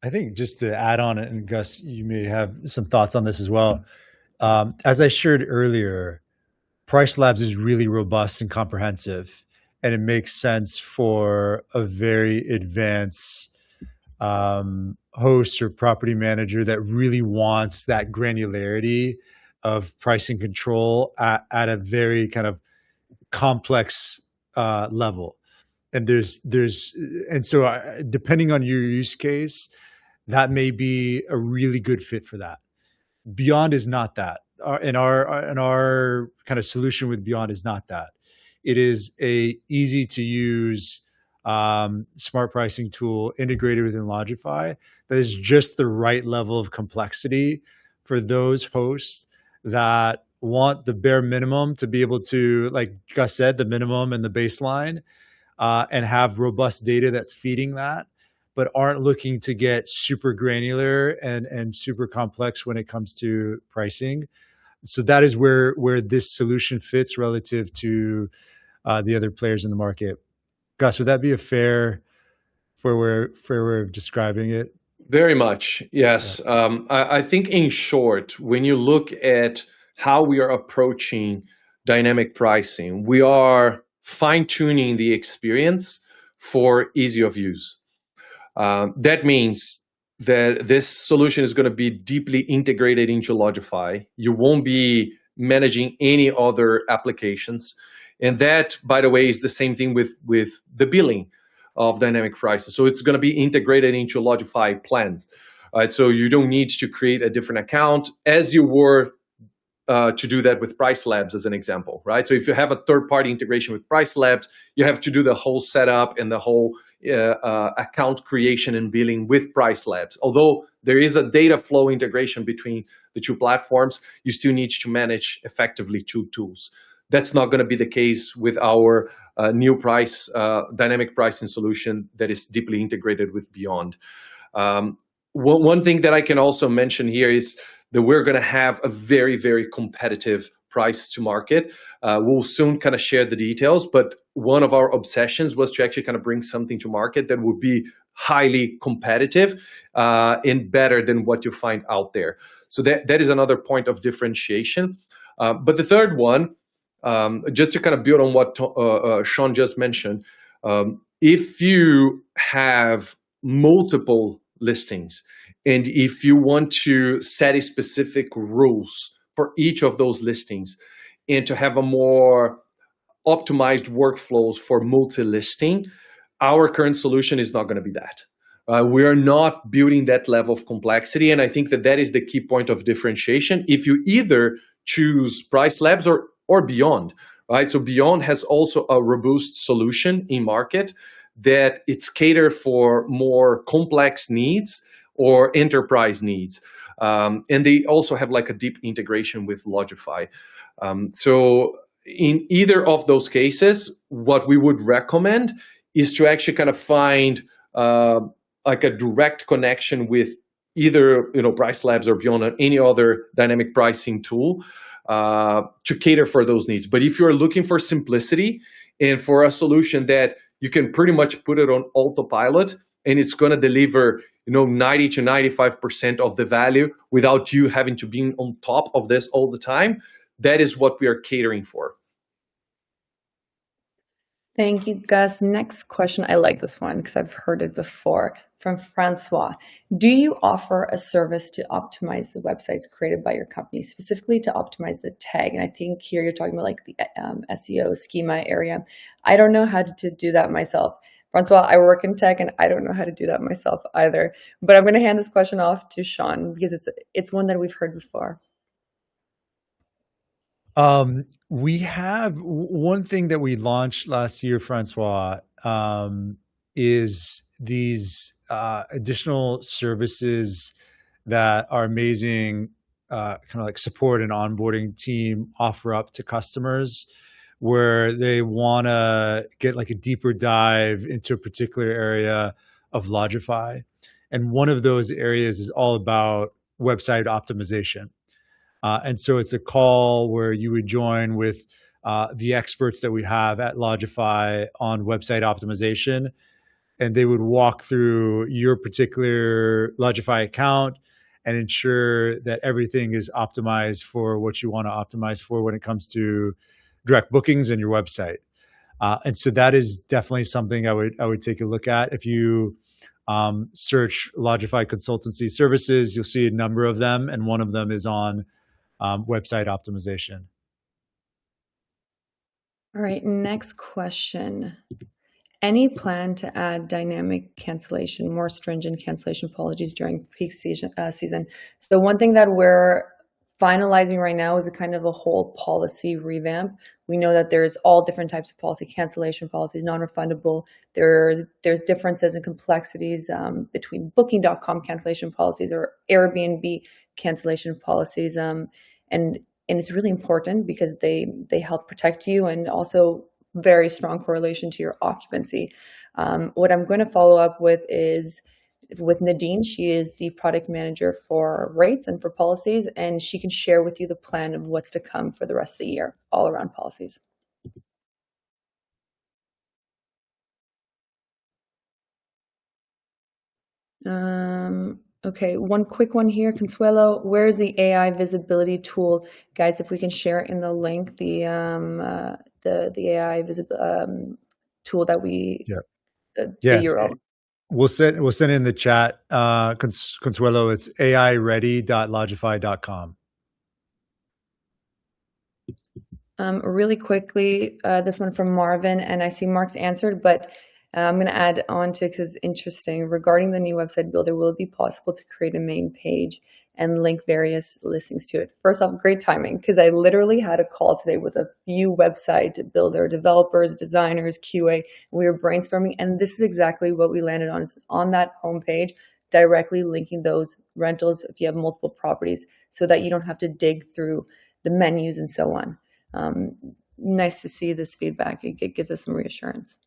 I think just to add on, and Gus, you may have some thoughts on this as well. As I shared earlier, Price Labs is really robust and comprehensive, and it makes sense for a very advanced host or property manager that really wants that granularity of pricing control at a very kind of complex level. And so depending on your use case, that may be a really good fit for that. Beyond is not that. our kind of solution with Beyond is not that. It is a easy to use smart pricing tool integrated within Lodgify that is just the right level of complexity for those hosts that want the bare minimum to be able to, like Gus said, the minimum and the baseline, and have robust data that's feeding that, but aren't looking to get super granular and super complex when it comes to pricing. So that is where this solution fits relative to the other players in the market. Gus, would that be a fair way of describing it? Very much, yes. I think in short, when you look at how we are approaching dynamic pricing, we are fine-tuning the experience for ease of use. That means that this solution is going to be deeply integrated into Lodgify. You won't be managing any other applications. And that, by the way, is the same thing with the billing of dynamic prices. So it's going to be integrated into Lodgify plans. So you don't need to create a different account as you were to do that with Price Labs as an example, right? So if you have a third-party integration with Price Labs, you have to do the whole setup and the whole account creation and billing with Price Labs. Although there is a data flow integration between the two platforms, you still need to manage effectively two tools. That's not going to be the case with our new dynamic pricing solution that is deeply integrated with Beyond. One thing that I can also mention here is that we're going to have a very, very competitive price to market. We'll soon kind of share the details, but one of our obsessions was to actually kind of bring something to market that would be highly competitive and better than what you find out there. So that is another point of differentiation. But the third one, just to kind of build on what Shaun just mentioned, if you have multiple listings and if you want to set a specific rules for each of those listings and to have a more optimized workflows for multi-listing, our current solution is not going to be that. We are not building that level of complexity, and I think that is the key point of differentiation. If you either choose Price Labs or Beyond, right? So Beyond has also a robust solution in market that it's catered for more complex needs or enterprise needs. And they also have like a deep integration with Lodgify. So in either of those cases, what we would recommend is to actually kind of find like a direct connection with either Price Labs or Beyond or any other dynamic pricing tool to cater for those needs. But if you're looking for simplicity and for a solution that you can pretty much put it on autopilot and it's going to deliver 90 to 95% of the value without you having to be on top of this all the time, that is what we are catering for. Thank you, Gus. Next question. I like this one because I've heard it before from Francois. Do you offer a service to optimize the websites created by your company, specifically to optimize the tag? And I think here you're talking about like the SEO schema area. I don't know how to do that myself. Francois, I work in tech and I don't know how to do that myself either. But I'm going to hand this question off to Shaun because it's one that we've heard before. We have one thing that we launched last year, Francois, is these additional services that our amazing kind of like support and onboarding team offer up to customers, where they want to get like a deeper dive into a particular area of Lodgify. And one of those areas is all about website optimization. And so it's a call where you would join with the experts that we have at Lodgify on website optimization, and they would walk through your particular Lodgify account and ensure that everything is optimized for what you want to optimize for when it comes to direct bookings and your website. And so that is definitely something I would take a look at. If you search Lodgify consultancy services, you'll see a number of them, and one of them is on website optimization. All right, next question. Any plan to add dynamic cancellation, more stringent cancellation policies during peak season? So one thing that we're finalizing right now is a kind of a whole policy revamp. We know that there's all different types of policy, cancellation policies, non-refundable. There's differences and complexities between Booking.com cancellation policies or Airbnb cancellation policies, and it's really important because they help protect you, and also very strong correlation to your occupancy. What I'm going to follow up with is with Nadine. She is the product manager for rates and for policies, and she can share with you the plan of what's to come for the rest of the year, all around policies. Okay, one quick one here. Consuelo, where's the AI visibility tool? Guys, if we can share it in the link, the AI tool that we, the URL. We'll send in the chat. Consuelo, it's aiready.lodgify.com. Really quickly, this one from Marvin, and I see Mark's answered, but I'm going to add on to it because it's interesting. Regarding the new website builder, will it be possible to create a main page and link various listings to it? First off, great timing, because I literally had a call today with a few website builder developers, designers, QA, and we were brainstorming, and this is exactly what we landed on, is on that homepage, directly linking those rentals if you have multiple properties, so that you don't have to dig through the menus and so on. Nice to see this feedback. It gives us some reassurance.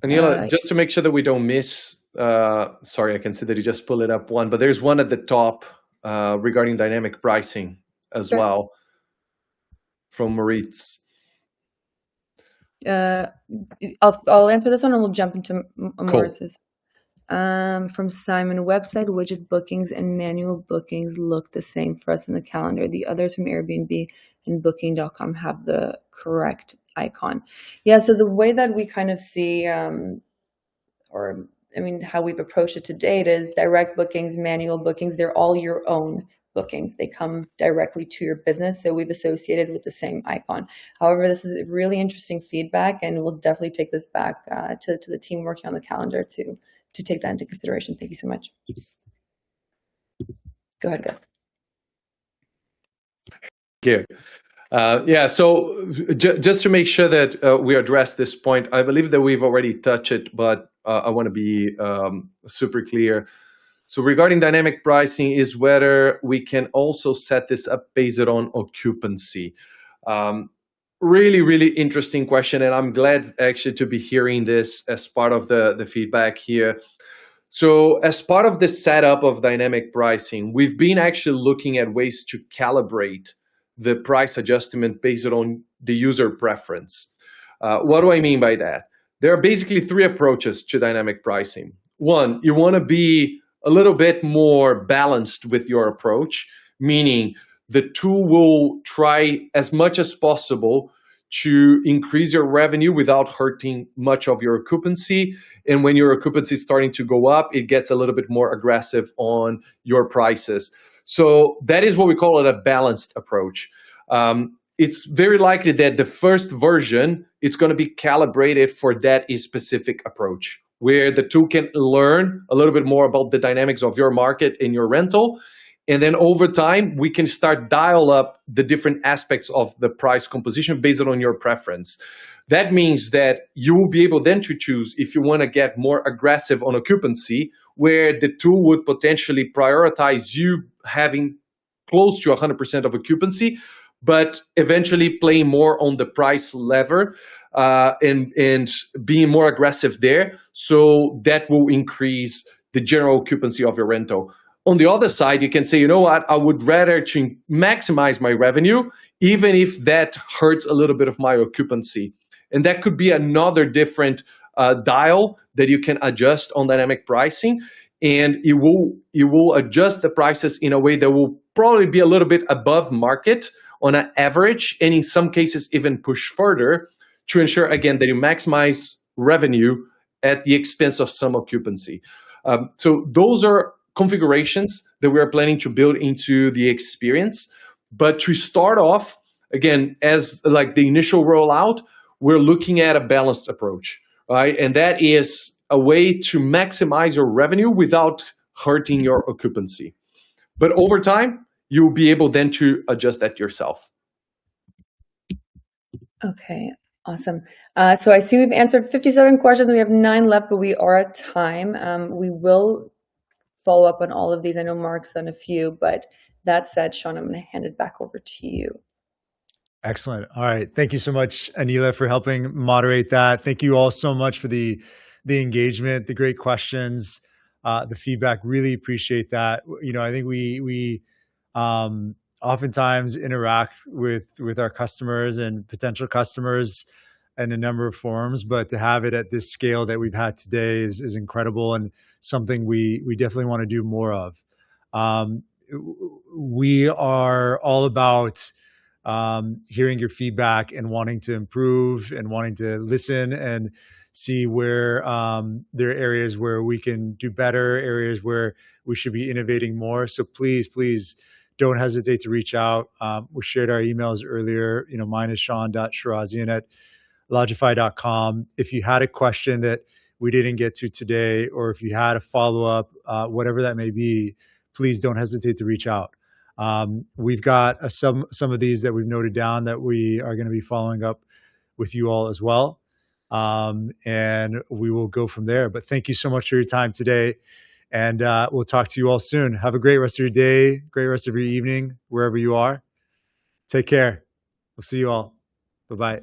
Anila, just to make sure that we don't miss, sorry, I can see that you just pulled it up one, but there's one at the top regarding dynamic pricing as well from Moritz. I'll answer this one and we'll jump into Moritz's. From Simon, website widget bookings and manual bookings look the same for us in the calendar. The others from Airbnb and Booking.com have the correct icon. Yeah, so the way that we kind of see, how we've approached it to date is direct bookings, manual bookings, they're all your own bookings. They come directly to your business, so we've associated with the same icon. However, this is really interesting feedback, and we'll definitely take this back to the team working on the calendar to take that into consideration. Thank you so much. Go ahead, Gus. Thank you. So just to make sure that we address this point, I believe that we've already touched it, but I want to be super clear. So regarding dynamic pricing is whether we can also set this up based on occupancy. Really, really interesting question, and I'm glad actually to be hearing this as part of the feedback here. So as part of the setup of dynamic pricing, we've been actually looking at ways to calibrate the price adjustment based on the user preference. What do I mean by that? There are basically three approaches to dynamic pricing. One, you want to be a little bit more balanced with your approach, meaning the tool will try as much as possible to increase your revenue without hurting much of your occupancy. And when your occupancy is starting to go up, it gets a little bit more aggressive on your prices. So that is what we call it a balanced approach. It's very likely that the first version, it's going to be calibrated for that specific approach, where the tool can learn a little bit more about the dynamics of your market and your rental. And then over time, we can start dial up the different aspects of the price composition based on your preference. That means that you will be able then to choose if you want to get more aggressive on occupancy, where the tool would potentially prioritize you having close to 100% of occupancy, but eventually playing more on the price lever and being more aggressive there. So that will increase the general occupancy of your rental. On the other side, you can say, you know what, I would rather to maximize my revenue, even if that hurts a little bit of my occupancy. And that could be another different dial that you can adjust on dynamic pricing. And it will adjust the prices in a way that will probably be a little bit above market on an average, and in some cases even push further to ensure, again, that you maximize revenue at the expense of some occupancy. So those are configurations that we are planning to build into the experience. But to start off, again, as like the initial rollout, we're looking at a balanced approach. right? And that is a way to maximize your revenue without hurting your occupancy. But over time, you'll be able then to adjust that yourself. Okay, awesome. So I see we've answered 57 questions. We have 9 left, but we are at time. We will follow up on all of these. I know Mark's done a few, but that said, Shaun, I'm going to hand it back over to you. Excellent. All right. Thank you so much, Anila, for helping moderate that. Thank you all so much for the engagement, the great questions, the feedback. Really appreciate that. I think we oftentimes interact with our customers and potential customers in a number of forms, but to have it at this scale that we've had today is incredible and something we definitely want to do more of. Um, we are all about hearing your feedback and wanting to improve and wanting to listen and see where there are areas where we can do better, areas where we should be innovating more. So please don't hesitate to reach out. We shared our emails earlier. Mine is Shaun.Shirazian@Lodgify.com. If you had a question that we didn't get to today, or if you had a follow-up, whatever that may be, please don't hesitate to reach out. We've got some of these that we've noted down that we are going to be following up with you all as well. And we will go from there. But thank you so much for your time today. And we'll talk to you all soon. Have a great rest of your day, great rest of your evening, wherever you are. Take care. We'll see you all. Bye-bye.